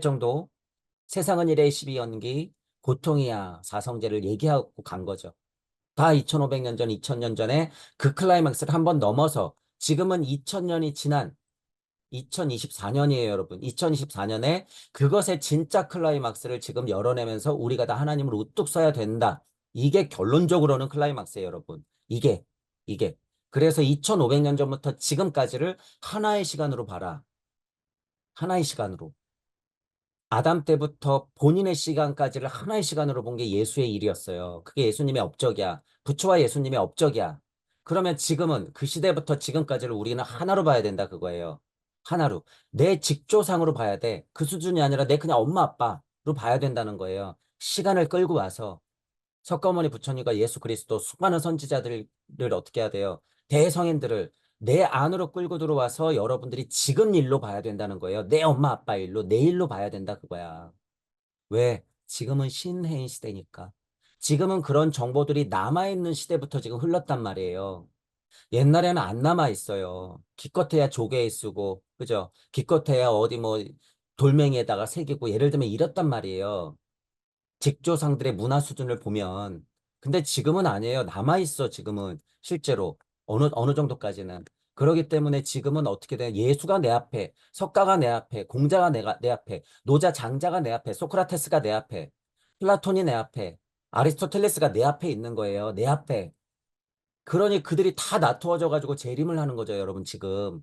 정도 세상은 이래 12연기 고통이야 사성제를 얘기하고 간 거죠. 다 2500년 전, 2000년 전에 그 클라이막스를 한번 넘어서 지금은 2000년이 지난 2024년이에요, 여러분. 2024년에 그것의 진짜 클라이막스를 지금 열어내면서 우리가 다 하나님을 우뚝 서야 된다. 이게 결론적으로는 클라이막스예요, 여러분. 이게. 그래서 2500년 전부터 지금까지를 하나의 시간으로 봐라. 하나의 시간으로. 아담 때부터 본인의 시간까지를 하나의 시간으로 본 게 예수의 일이었어요. 그게 예수님의 업적이야. 부처와 예수님의 업적이야. 그러면 지금은 그 시대부터 지금까지를 우리는 하나로 봐야 된다 그거예요. 하나로. 내 직조상으로 봐야 돼. 그 수준이 아니라 내 그냥 엄마 아빠로 봐야 된다는 거예요. 시간을 끌고 와서 석가모니 부처님과 예수 그리스도 수많은 선지자들을 어떻게 해야 돼요? 대성인들을 내 안으로 끌고 들어와서 여러분들이 지금 일로 봐야 된다는 거예요. 내 엄마 아빠 일로, 내 일로 봐야 된다 그거야. 왜? 지금은 신해인 시대니까. 지금은 그런 정보들이 남아있는 시대부터 지금 흘렀단 말이에요. 옛날에는 안 남아있어요. 기껏해야 조개에 쓰고, 그죠? 기껏해야 어디 뭐 돌멩이에다가 새기고, 예를 들면 이랬단 말이에요. 직조상들의 문화 수준을 보면. 근데 지금은 아니에요. 남아있어, 지금은. 실제로. 어느 정도까지는. 그러기 때문에 지금은 어떻게 돼? 예수가 내 앞에, 석가가 내 앞에, 공자가 내 앞에, 노자 장자가 내 앞에, 소크라테스가 내 앞에, 플라톤이 내 앞에, 아리스토텔레스가 내 앞에 있는 거예요. 내 앞에. 그러니 그들이 다 나투어져 가지고 재림을 하는 거죠, 여러분, 지금.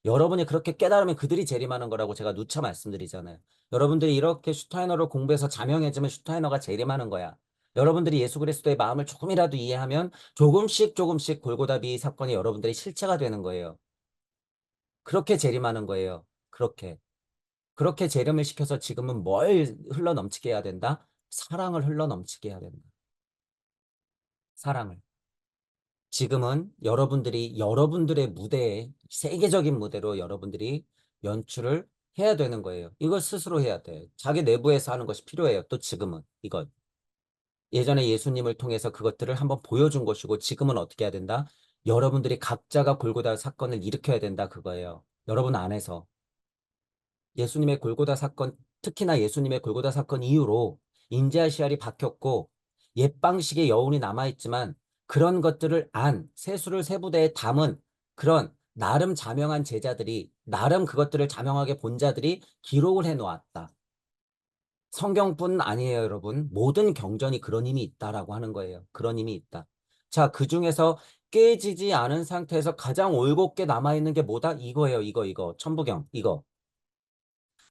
여러분이 그렇게 깨달으면 그들이 재림하는 거라고 제가 누차 말씀드리잖아요. 여러분들이 이렇게 슈타이너를 공부해서 자명해지면 슈타이너가 재림하는 거야. 여러분들이 예수 그리스도의 마음을 조금이라도 이해하면 조금씩 골고다비 사건이 여러분들의 실체가 되는 거예요. 그렇게 재림하는 거예요. 그렇게. 그렇게 재림을 시켜서 지금은 뭘 흘러넘치게 해야 된다? 사랑을 흘러넘치게 해야 된다. 사랑을. 지금은 여러분들이 여러분들의 무대에 세계적인 무대로 여러분들이 연출을 해야 되는 거예요. 이걸 스스로 해야 돼. 자기 내부에서 하는 것이 필요해요. 또 지금은 이것. 예전에 예수님을 통해서 그것들을 한번 보여준 것이고 지금은 어떻게 해야 된다? 여러분들이 각자가 골고다 사건을 일으켜야 된다 그거예요. 여러분 안에서. 예수님의 골고다 사건, 특히나 예수님의 골고다 사건 이후로 인지할 씨알이 박혔고 옛 방식의 여운이 남아있지만 그런 것들을 세수를 세부대에 담은 그런 나름 자명한 제자들이 나름 그것들을 자명하게 본 자들이 기록을 해놓았다. 성경뿐 아니에요, 여러분. 모든 경전이 그런 힘이 있다라고 하는 거예요. 그런 힘이 있다. 자, 그 중에서 깨지지 않은 상태에서 가장 올곧게 남아있는 게 뭐다? 이거예요, 이거. 천부경, 이거.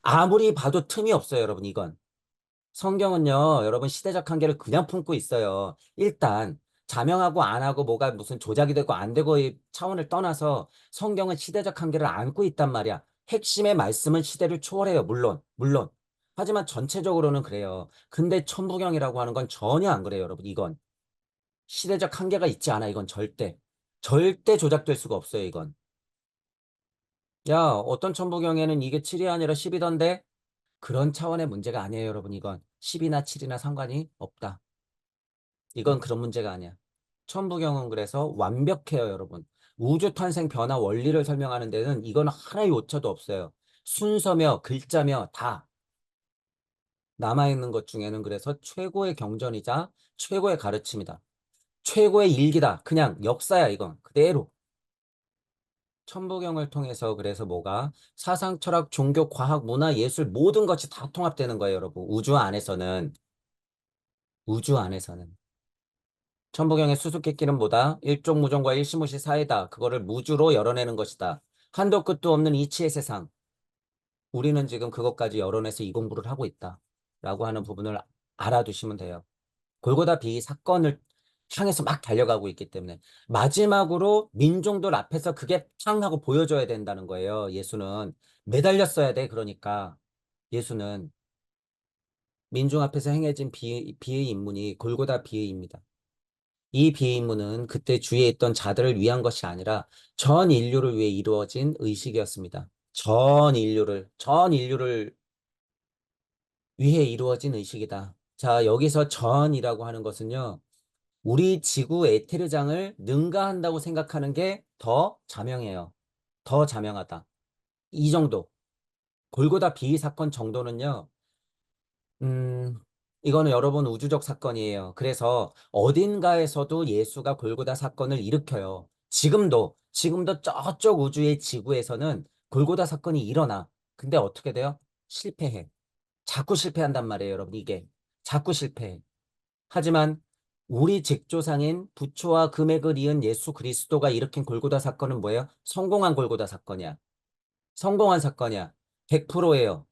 아무리 봐도 틈이 없어요, 여러분, 이건. 성경은요, 여러분, 시대적 한계를 그냥 품고 있어요. 일단, 자명하고 안 하고 뭐가 무슨 조작이 되고 안 되고의 차원을 떠나서 성경은 시대적 한계를 안고 있단 말이야. 핵심의 말씀은 시대를 초월해요, 물론. 하지만 전체적으로는 그래요. 근데 천부경이라고 하는 건 전혀 안 그래요, 여러분, 이건. 시대적 한계가 있지 않아, 이건 절대. 절대 조작될 수가 없어요, 이건. 야, 어떤 천부경에는 이게 7이 아니라 10이던데? 그런 차원의 문제가 아니에요, 여러분. 이건 10이나 7이나 상관이 없다. 이건 그런 문제가 아니야. 천부경은 그래서 완벽해요, 여러분. 우주 탄생 변화 원리를 설명하는 데는 이건 하나의 오차도 없어요. 순서며 글자며 다 남아있는 것 중에는 그래서 최고의 경전이자 최고의 가르침이다. 최고의 일기다. 그냥 역사야, 이건. 그대로. 천부경을 통해서 그래서 뭐가 사상, 철학, 종교, 과학, 문화, 예술 모든 것이 다 통합되는 거예요, 여러분. 우주 안에서는. 천부경의 수수께끼는 뭐다? 일종무종과 일시무시 사이다. 그거를 무주로 열어내는 것이다. 한도 끝도 없는 이치의 세상. 우리는 지금 그것까지 열어내서 이 공부를 하고 있다. 라고 하는 부분을 알아두시면 돼요. 골고다 비 사건을 향해서 막 달려가고 있기 때문에 마지막으로 민중들 앞에서 그게 팡 하고 보여줘야 된다는 거예요. 예수는 매달렸어야 돼. 그러니까 예수는 민중 앞에서 행해진 비의 임문이 골고다 비의입니다. 이 비의 임무는 그때 주위에 있던 자들을 위한 것이 아니라 전 인류를 위해 이루어진 의식이었습니다. 전 인류를 위해 이루어진 의식이다. 자, 여기서 전이라고 하는 것은요, 우리 지구 에테르장을 능가한다고 생각하는 게 더 자명해요. 더 자명하다. 이 정도. 골고다 비의 사건 정도는요, 음, 이거는 여러분 우주적 사건이에요. 그래서 어딘가에서도 예수가 골고다 사건을 일으켜요. 지금도 저쪽 우주의 지구에서는 골고다 사건이 일어나. 근데 어떻게 돼요? 실패해. 자꾸 실패한단 말이에요, 여러분. 이게. 자꾸 실패해. 하지만 우리 직조상인 부처와 금액을 이은 예수 그리스도가 일으킨 골고다 사건은 뭐예요? 성공한 골고다 사건이야. 성공한 사건이야. 100%예요.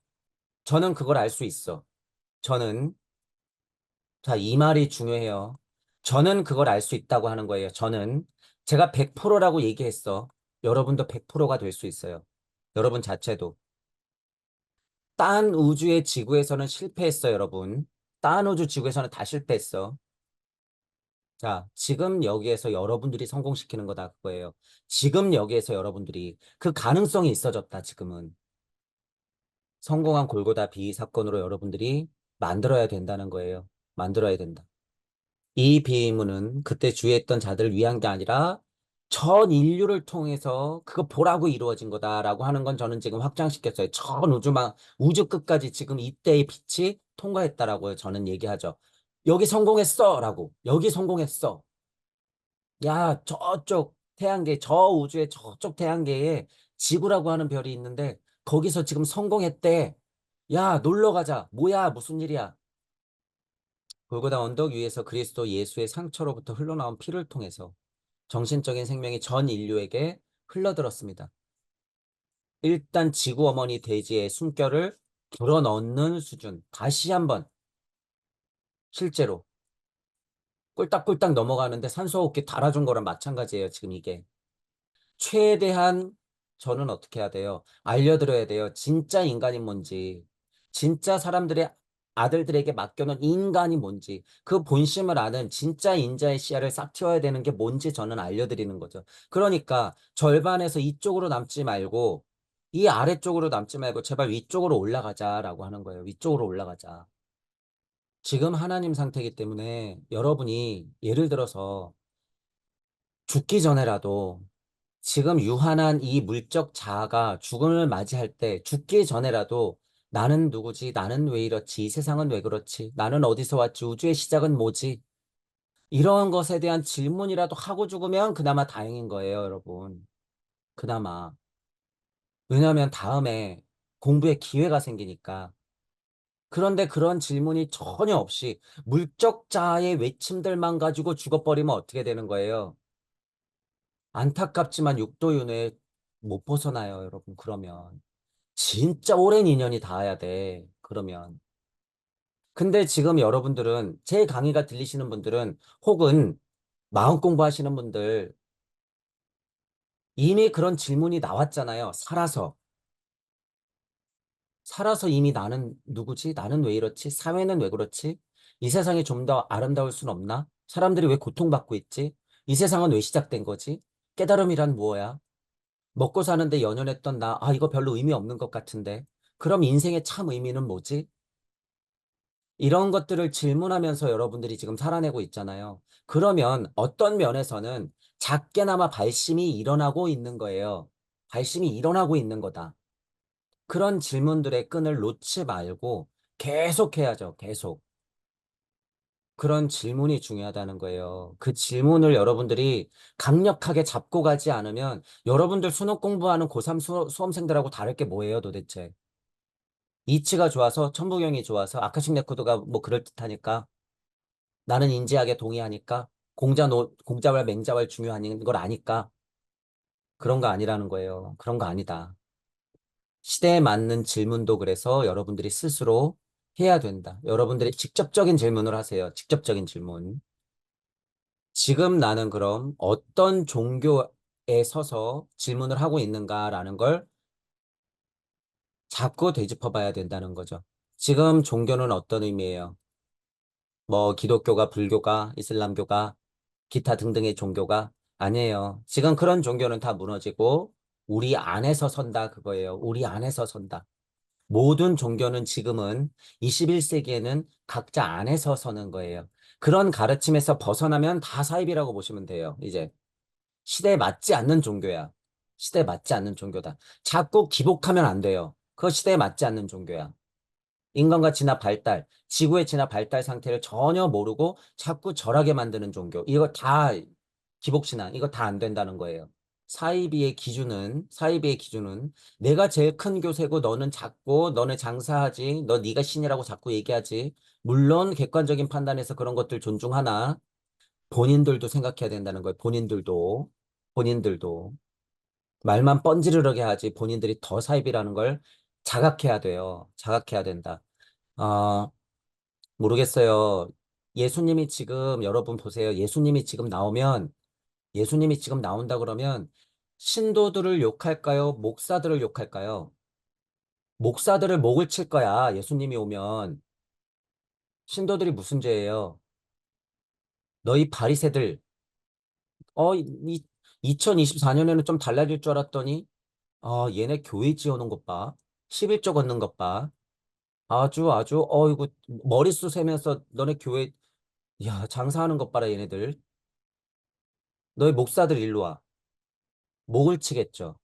저는 그걸 알 수 있어. 저는 자, 이 말이 중요해요. 저는 그걸 알 수 있다고 하는 거예요. 제가 100%라고 얘기했어. 여러분도 100%가 될 수 있어요. 여러분 자체도. 딴 우주의 지구에서는 실패했어, 여러분. 딴 우주 지구에서는 다 실패했어. 자, 지금 여기에서 여러분들이 성공시키는 거다, 그거예요. 지금 여기에서 여러분들이 그 가능성이 있어졌다, 지금은. 성공한 골고다 비의 사건으로 여러분들이 만들어야 된다는 거예요. 만들어야 된다. 이 비문은 그때 주의했던 자들을 위한 게 아니라 전 인류를 통해서 그거 보라고 이루어진 거다라고 하는 건 저는 지금 확장시켰어요. 전 우주 끝까지 지금 이때의 빛이 통과했다라고 저는 얘기하죠. 여기 성공했어라고. 여기 성공했어. 야, 저쪽 태양계, 저 우주의 저쪽 태양계에 지구라고 하는 별이 있는데 거기서 지금 성공했대. 야, 놀러 가자. 뭐야, 무슨 일이야? 골고다 언덕 위에서 그리스도 예수의 상처로부터 흘러나온 피를 통해서 정신적인 생명이 전 인류에게 흘러들었습니다. 일단 지구 어머니 대지의 숨결을 불어넣는 수준. 다시 한번 실제로 꿀딱꿀딱 넘어가는데 산소호흡기 달아준 거랑 마찬가지예요. 지금 이게. 최대한 저는 어떻게 해야 돼요? 알려드려야 돼요. 진짜 인간이 뭔지, 진짜 사람들의 아들들에게 맡겨놓은 인간이 뭔지, 그 본심을 아는 진짜 인자의 시야를 싹 틔워야 되는 게 뭔지 저는 알려드리는 거죠. 그러니까 절반에서 이쪽으로 남지 말고, 이 아래쪽으로 남지 말고 제발 위쪽으로 올라가자라고 하는 거예요. 위쪽으로 올라가자. 지금 하나님 상태이기 때문에 여러분이 예를 들어서 죽기 전에라도 지금 유한한 이 물적 자아가 죽음을 맞이할 때 죽기 전에라도 나는 누구지? 나는 왜 이렇지? 이 세상은 왜 그렇지? 나는 어디서 왔지? 우주의 시작은 뭐지? 이런 것에 대한 질문이라도 하고 죽으면 그나마 다행인 거예요, 여러분. 그나마. 왜냐하면 다음에 공부의 기회가 생기니까. 그런데 그런 질문이 전혀 없이 물적 자아의 외침들만 가지고 죽어버리면 어떻게 되는 거예요? 안타깝지만 육도윤회 못 벗어나요, 여러분. 그러면. 진짜 오랜 인연이 닿아야 돼. 그러면. 근데 지금 여러분들은 제 강의가 들리시는 분들은 혹은 마음 공부하시는 분들 이미 그런 질문이 나왔잖아요. 살아서 이미 나는 누구지? 나는 왜 이렇지? 사회는 왜 그렇지? 이 세상이 좀 더 아름다울 순 없나? 사람들이 왜 고통받고 있지? 이 세상은 왜 시작된 거지? 깨달음이란 뭐야? 먹고 사는데 연연했던 나, 아, 이거 별로 의미 없는 것 같은데. 그럼 인생의 참 의미는 뭐지? 이런 것들을 질문하면서 여러분들이 지금 살아내고 있잖아요. 그러면 어떤 면에서는 작게나마 발심이 일어나고 있는 거예요. 발심이 일어나고 있는 거다. 그런 질문들의 끈을 놓지 말고 계속 해야죠. 계속. 그런 질문이 중요하다는 거예요. 그 질문을 여러분들이 강력하게 잡고 가지 않으면 여러분들 수능 공부하는 고3 수험생들하고 다를 게 뭐예요, 도대체? 이치가 좋아서, 천부경이 좋아서, 아카식 레코드가 뭐 그럴듯하니까, 나는 인지하게 동의하니까, 공자왈 맹자왈 중요한 걸 아니까, 그런 거 아니라는 거예요. 그런 거 아니다. 시대에 맞는 질문도 그래서 여러분들이 스스로 해야 된다. 여러분들이 직접적인 질문을 하세요. 직접적인 질문. 지금 나는 그럼 어떤 종교에 서서 질문을 하고 있는가라는 걸 자꾸 되짚어 봐야 된다는 거죠. 지금 종교는 어떤 의미예요? 뭐 기독교가, 불교가, 이슬람교가, 기타 등등의 종교가 아니에요. 지금 그런 종교는 다 무너지고 우리 안에서 선다 그거예요. 우리 안에서 선다. 모든 종교는 지금은 21세기에는 각자 안에서 서는 거예요. 그런 가르침에서 벗어나면 다 사입이라고 보시면 돼요. 이제 시대에 맞지 않는 종교야. 시대에 맞지 않는 종교다. 자꾸 기복하면 안 돼요. 그거 시대에 맞지 않는 종교야. 인간과 진화 발달, 지구의 진화 발달 상태를 전혀 모르고 자꾸 절하게 만드는 종교. 이거 다 기복신앙, 이거 다 안 된다는 거예요. 사이비의 기준은 내가 제일 큰 교세고 너는 작고 너는 장사하지, 네가 신이라고 자꾸 얘기하지. 물론 객관적인 판단에서 그런 것들 존중하나 본인들도 생각해야 된다는 거예요. 본인들도 말만 뻔지르르게 하지 본인들이 더 사이비라는 걸 자각해야 돼요. 자각해야 된다. 어, 모르겠어요. 예수님이 지금 여러분 보세요. 예수님이 지금 나온다 그러면 신도들을 욕할까요? 목사들을 욕할까요? 목사들을 목을 칠 거야. 예수님이 오면 신도들이 무슨 죄예요? 너희 바리새들 2024년에는 좀 달라질 줄 알았더니 얘네 교회 지어놓은 것 봐. 11조 걷는 것 봐. 아주 이거 머릿수 세면서 너네 교회 야 장사하는 것 봐라 얘네들. 너희 목사들 일로 와. 목을 치겠죠.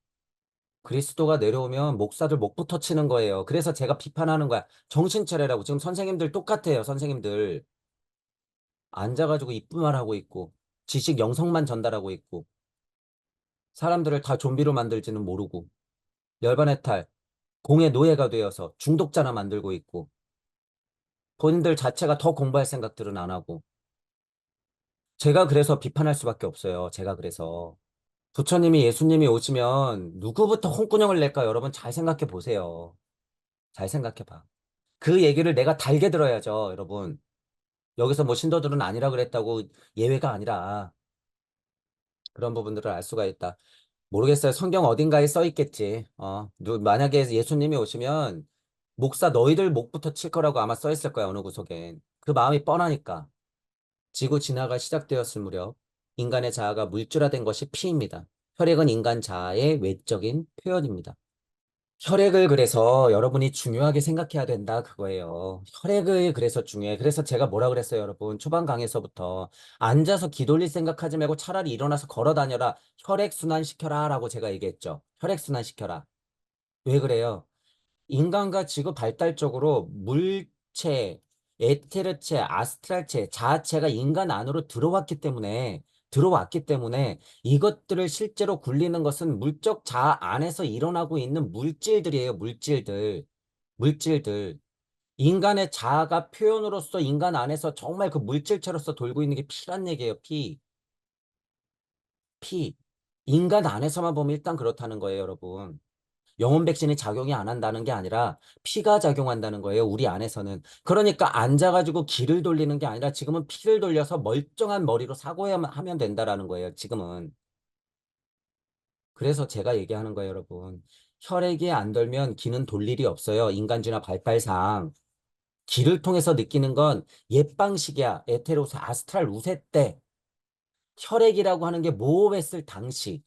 그리스도가 내려오면 목사들 목부터 치는 거예요. 그래서 제가 비판하는 거야. 정신 차려라고. 지금 선생님들 똑같아요. 선생님들. 앉아가지고 이쁘만 하고 있고 지식 영성만 전달하고 있고 사람들을 다 좀비로 만들지는 모르고 열반의 탈, 공의 노예가 되어서 중독자나 만들고 있고 본인들 자체가 더 공부할 생각들은 안 하고 제가 그래서 비판할 수밖에 없어요. 제가 그래서. 부처님이 예수님이 오시면 누구부터 홍군형을 낼까 여러분 잘 생각해 보세요. 잘 생각해 봐. 그 얘기를 내가 달게 들어야죠, 여러분. 여기서 뭐 신도들은 아니라 그랬다고 예외가 아니라 그런 부분들을 알 수가 있다. 모르겠어요. 성경 어딘가에 써 있겠지. 만약에 예수님이 오시면 목사 너희들 목부터 칠 거라고 아마 써 있을 거야, 어느 구석엔. 그 마음이 뻔하니까. 지구 진화가 시작되었을 무렵 인간의 자아가 물질화된 것이 피입니다. 혈액은 인간 자아의 외적인 표현입니다. 혈액을 그래서 여러분이 중요하게 생각해야 된다 그거예요. 혈액을 그래서 중요해. 그래서 제가 뭐라 그랬어요, 여러분. 초반 강에서부터 앉아서 기 돌릴 생각하지 말고 차라리 일어나서 걸어 다녀라. 혈액 순환 시켜라라고 제가 얘기했죠. 혈액 순환 시켜라. 왜 그래요? 인간과 지구 발달적으로 물체, 에테르체, 아스트랄체, 자아체가 인간 안으로 들어왔기 때문에 이것들을 실제로 굴리는 것은 물적 자아 안에서 일어나고 있는 물질들이에요, 물질들. 인간의 자아가 표현으로서 인간 안에서 정말 그 물질체로서 돌고 있는 게 피란 얘기예요, 피. 인간 안에서만 보면 일단 그렇다는 거예요, 여러분. 영혼 백신이 작용이 안 한다는 게 아니라 피가 작용한다는 거예요. 우리 안에서는. 그러니까 앉아가지고 기를 돌리는 게 아니라 지금은 피를 돌려서 멀쩡한 머리로 사고해야만 하면 된다라는 거예요. 지금은. 그래서 제가 얘기하는 거예요, 여러분. 혈액이 안 돌면 기는 돌 일이 없어요. 인간지나 발달상. 기를 통해서 느끼는 건 옛 방식이야. 에테로스, 아스트랄 우세 때. 혈액이라고 하는 게 모험했을 당시.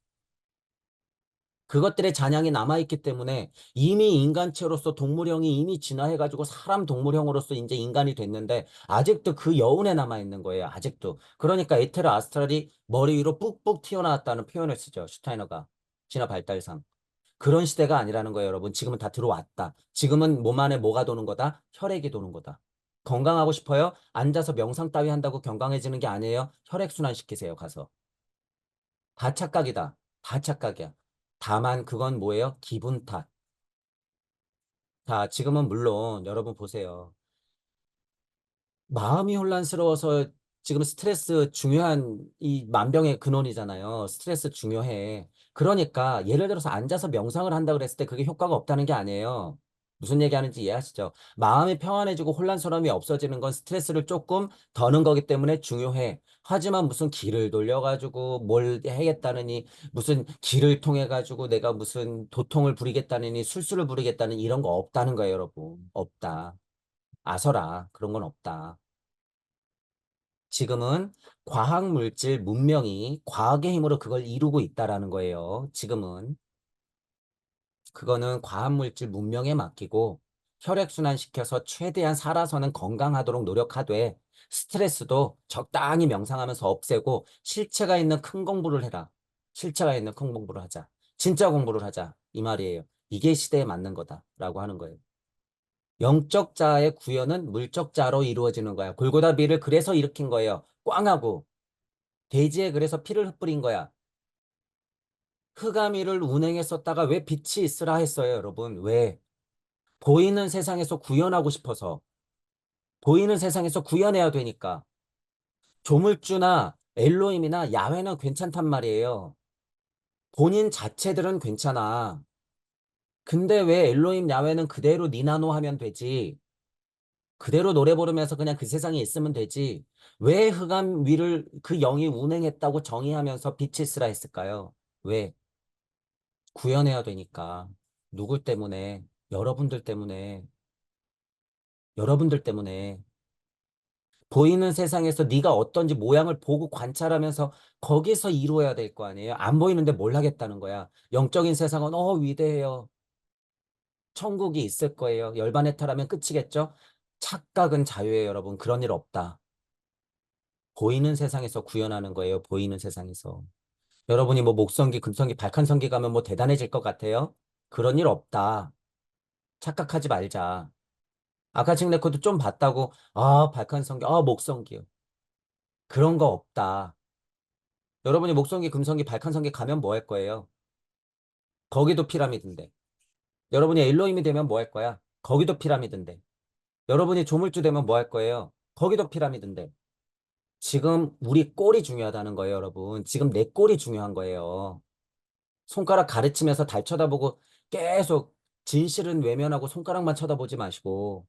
그것들의 잔향이 남아있기 때문에 이미 인간체로서 동물형이 이미 진화해가지고 사람 동물형으로서 이제 인간이 됐는데 아직도 그 여운에 남아있는 거예요. 아직도. 그러니까 에테르 아스트랄이 머리 위로 뿍뿍 튀어나왔다는 표현을 쓰죠. 슈타이너가. 진화 발달상. 그런 시대가 아니라는 거예요, 여러분. 지금은 다 들어왔다. 지금은 몸 안에 뭐가 도는 거다? 혈액이 도는 거다. 건강하고 싶어요? 앉아서 명상 따위 한다고 건강해지는 게 아니에요. 혈액순환 시키세요, 가서. 다 착각이다. 다 착각이야. 다만 그건 뭐예요? 기분 탓. 자, 지금은 물론 여러분 보세요. 마음이 혼란스러워서 지금 스트레스 중요한 이 만병의 근원이잖아요. 스트레스 중요해. 그러니까 예를 들어서 앉아서 명상을 한다 그랬을 때 그게 효과가 없다는 게 아니에요. 무슨 얘기하는지 이해하시죠? 마음이 평안해지고 혼란스러움이 없어지는 건 스트레스를 조금 더는 거기 때문에 중요해. 하지만 무슨 기를 돌려가지고 뭘 해야겠다느니 무슨 기를 통해 가지고 내가 무슨 도통을 부리겠다느니 술수를 부리겠다는 이런 거 없다는 거예요, 여러분. 없다. 아서라. 그런 건 없다. 지금은 과학물질 문명이 과학의 힘으로 그걸 이루고 있다라는 거예요. 지금은. 그거는 과학물질 문명에 맡기고 혈액순환 시켜서 최대한 살아서는 건강하도록 노력하되 스트레스도 적당히 명상하면서 없애고 실체가 있는 큰 공부를 해라. 실체가 있는 큰 공부를 하자. 진짜 공부를 하자. 이 말이에요. 이게 시대에 맞는 거다라고 하는 거예요. 영적 자아의 구현은 물적 자아로 이루어지는 거야. 골고다비를 그래서 일으킨 거예요. 꽝하고. 대지에 그래서 피를 흩뿌린 거야. 흑암이를 운행했었다가 왜 빛이 있으라 했어요, 여러분? 왜? 보이는 세상에서 구현하고 싶어서. 보이는 세상에서 구현해야 되니까. 조물주나 엘로힘이나 야훼는 괜찮단 말이에요. 본인 자체들은 괜찮아. 근데 왜 엘로힘, 야훼는 그대로 니나노 하면 되지? 그대로 노래 부르면서 그냥 그 세상에 있으면 되지. 왜 흑암 위를 그 영이 운행했다고 정의하면서 빛이 있으라 했을까요? 왜? 구현해야 되니까. 누굴 때문에? 여러분들 때문에. 여러분들 때문에. 보이는 세상에서 네가 어떤지 모양을 보고 관찰하면서 거기서 이루어야 될 거 아니에요? 안 보이는데 뭘 하겠다는 거야? 영적인 세상은 위대해요. 천국이 있을 거예요. 열반해탈하면 끝이겠죠? 착각은 자유예요, 여러분. 그런 일 없다. 보이는 세상에서 구현하는 거예요. 보이는 세상에서. 여러분이 뭐 목성기, 금성기, 발칸성기 가면 뭐 대단해질 것 같아요? 그런 일 없다. 착각하지 말자. 아까 책 레코드 좀 봤다고, 발칸성기, 목성기요. 그런 거 없다. 여러분이 목성기, 금성기, 발칸성기 가면 뭐 할 거예요? 거기도 피라미드인데. 여러분이 엘로힘이 되면 뭐 할 거야? 거기도 피라미드인데. 여러분이 조물주 되면 뭐 할 거예요? 거기도 피라미드인데. 지금 우리 꼴이 중요하다는 거예요, 여러분. 지금 내 꼴이 중요한 거예요. 손가락 가르치면서 달 쳐다보고 계속 진실은 외면하고 손가락만 쳐다보지 마시고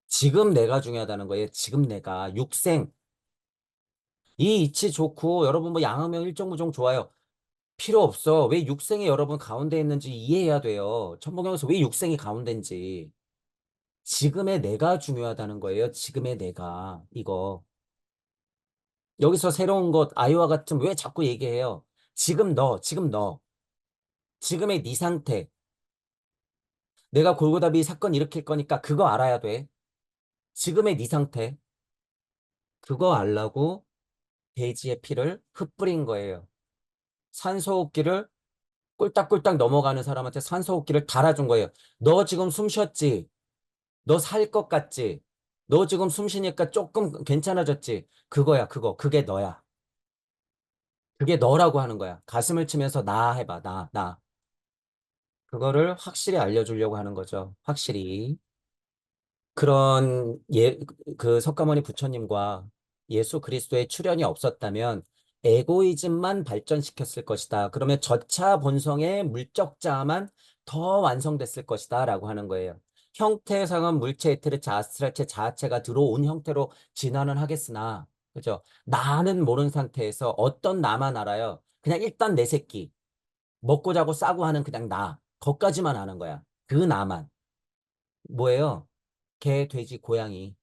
지금 내가 중요하다는 거예요. 지금 내가 육생 이 이치 좋고 여러분 뭐 양으면 일정무종 좋아요. 필요 없어. 왜 육생이 여러분 가운데 있는지 이해해야 돼요. 천부경에서 왜 육생이 가운데인지. 지금의 내가 중요하다는 거예요. 지금의 내가 이거. 여기서 새로운 것 아이와 같은 왜 자꾸 얘기해요. 지금 너, 지금 너. 지금의 네 상태. 내가 골고다비 사건 일으킬 거니까 그거 알아야 돼. 지금의 네 상태. 그거 알라고 돼지의 피를 흩뿌린 거예요. 산소호흡기를 꿀딱꿀딱 넘어가는 사람한테 산소호흡기를 달아준 거예요. 너 지금 숨 쉬었지? 너 살 것 같지? 너 지금 숨 쉬니까 조금 괜찮아졌지? 그거야, 그거. 그게 너야. 그게 너라고 하는 거야. 가슴을 치면서 나 해봐, 나, 나. 그거를 확실히 알려주려고 하는 거죠. 확실히. 그런 그 석가모니 부처님과 예수 그리스도의 출현이 없었다면 에고이즘만 발전시켰을 것이다. 그러면 저차 본성의 물적 자아만 더 완성됐을 것이다. 라고 하는 거예요. 형태상은 물체, 에테르체, 아스트랄체, 자아체가 들어온 형태로 진화는 하겠으나, 그죠? 나는 모르는 상태에서 어떤 나만 알아요. 그냥 일단 내 새끼. 먹고 자고 싸고 하는 그냥 나. 거까지만 아는 거야. 그 나만. 뭐예요? 개, 돼지, 고양이,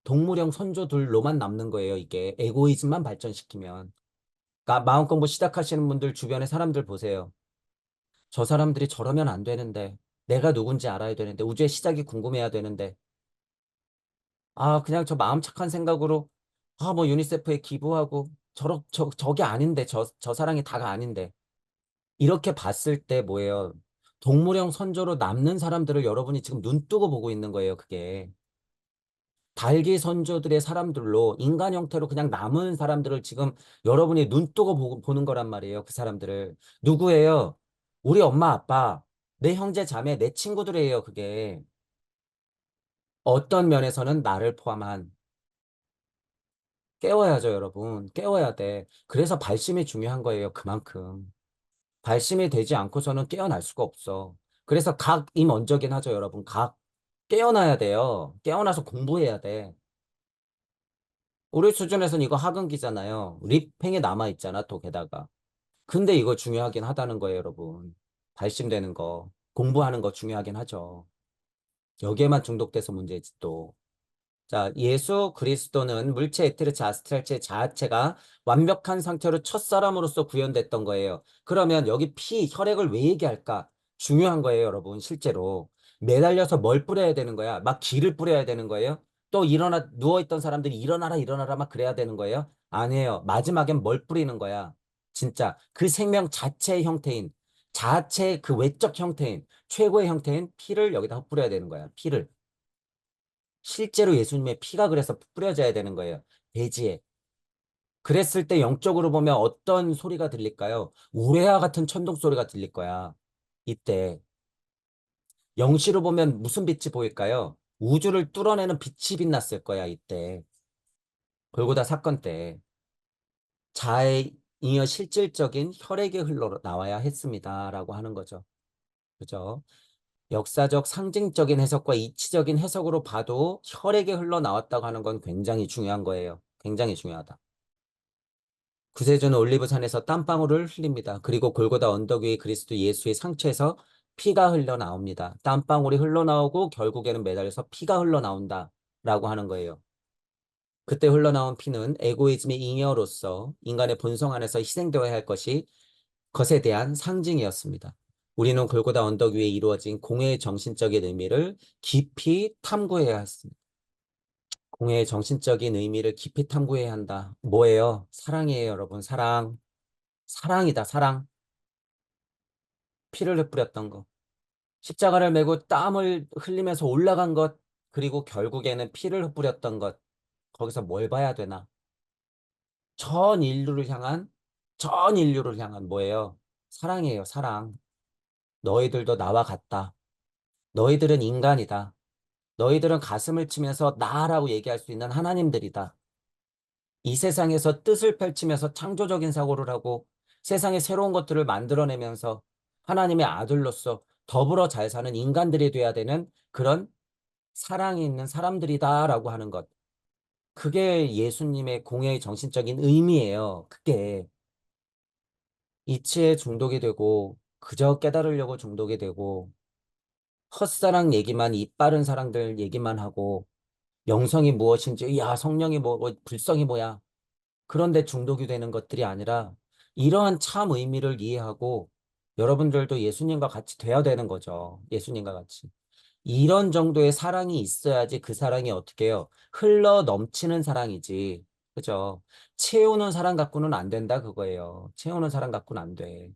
동물형 선조들로만 남는 거예요, 이게. 에고이즘만 발전시키면. 그러니까 마음 공부 시작하시는 분들 주변에 사람들 보세요. 저 사람들이 저러면 안 되는데, 내가 누군지 알아야 되는데, 우주의 시작이 궁금해야 되는데, 아, 그냥 저 마음 착한 생각으로, 아, 뭐 유니세프에 기부하고, 저게 아닌데, 저 사랑이 다가 아닌데. 이렇게 봤을 때 뭐예요? 동물형 선조로 남는 사람들을 여러분이 지금 눈 뜨고 보고 있는 거예요, 그게. 달기 선조들의 사람들로 인간 형태로 그냥 남은 사람들을 지금 여러분이 눈 뜨고 보는 거란 말이에요. 그 사람들을. 누구예요? 우리 엄마, 아빠, 내 형제, 자매, 내 친구들이에요. 그게. 어떤 면에서는 나를 포함한 깨워야죠, 여러분. 깨워야 돼. 그래서 발심이 중요한 거예요. 그만큼. 발심이 되지 않고서는 깨어날 수가 없어. 그래서 각이 먼저긴 하죠, 여러분. 각. 깨어나야 돼요. 깨어나서 공부해야 돼. 우리 수준에서는 이거 학은기잖아요. 립행에 남아있잖아, 또 게다가. 근데 이거 중요하긴 하다는 거예요, 여러분. 발심되는 거, 공부하는 거 중요하긴 하죠. 여기에만 중독돼서 문제지 또. 자, 예수 그리스도는 물체 에테르체 아스트랄체 자체가 완벽한 상태로 첫사람으로서 구현됐던 거예요. 그러면 여기 피, 혈액을 왜 얘기할까? 중요한 거예요, 여러분. 실제로. 매달려서 뭘 뿌려야 되는 거야? 막 기를 뿌려야 되는 거예요? 또 누워있던 사람들이 일어나라, 일어나라 막 그래야 되는 거예요? 아니에요. 마지막엔 뭘 뿌리는 거야? 진짜 그 생명 자체의 형태인, 자체의 그 외적 형태인, 최고의 형태인 피를 여기다 뿌려야 되는 거야. 피를. 실제로 예수님의 피가 그래서 뿌려져야 되는 거예요. 대지에. 그랬을 때 영적으로 보면 어떤 소리가 들릴까요? 우레와 같은 천둥 소리가 들릴 거야. 이때. 영시로 보면 무슨 빛이 보일까요? 우주를 뚫어내는 빛이 빛났을 거야, 이때. 골고다 사건 때. 자에 이어 실질적인 혈액이 흘러 나와야 했습니다. 라고 하는 거죠. 그죠? 역사적 상징적인 해석과 이치적인 해석으로 봐도 혈액이 흘러나왔다고 하는 건 굉장히 중요한 거예요. 굉장히 중요하다. 구세주는 올리브산에서 땀방울을 흘립니다. 그리고 골고다 언덕 위의 그리스도 예수의 상처에서 피가 흘러나옵니다. 땀방울이 흘러나오고 결국에는 매달려서 피가 흘러나온다. 라고 하는 거예요. 그때 흘러나온 피는 에고이즘의 잉여로서 인간의 본성 안에서 희생되어야 할 것에 대한 상징이었습니다. 우리는 골고다 언덕 위에 이루어진 공회의 정신적인 의미를 깊이 탐구해야 했습니다. 공회의 정신적인 의미를 깊이 탐구해야 한다. 뭐예요? 사랑이에요, 여러분. 사랑. 사랑이다, 사랑. 피를 뿌렸던 거. 십자가를 메고 땀을 흘리면서 올라간 것. 그리고 결국에는 피를 뿌렸던 것. 거기서 뭘 봐야 되나? 전 인류를 향한, 전 인류를 향한 뭐예요? 사랑이에요, 사랑. 너희들도 나와 같다. 너희들은 인간이다. 너희들은 가슴을 치면서 나라고 얘기할 수 있는 하나님들이다. 이 세상에서 뜻을 펼치면서 창조적인 사고를 하고 세상에 새로운 것들을 만들어내면서 하나님의 아들로서 더불어 잘 사는 인간들이 돼야 되는 그런 사랑이 있는 사람들이다라고 하는 것. 그게 예수님의 공예의 정신적인 의미예요. 그게 이치에 중독이 되고 그저 깨달으려고 중독이 되고 헛사랑 얘기만 이빠른 사랑들 얘기만 하고 영성이 무엇인지 야 성령이 불성이 뭐야 그런데 중독이 되는 것들이 아니라 이러한 참 의미를 이해하고 여러분들도 예수님과 같이 돼야 되는 거죠. 예수님과 같이. 이런 정도의 사랑이 있어야지 그 사랑이 어떻게 해요? 흘러 넘치는 사랑이지. 그죠? 채우는 사랑 갖고는 안 된다 그거예요. 채우는 사랑 갖고는 안 돼.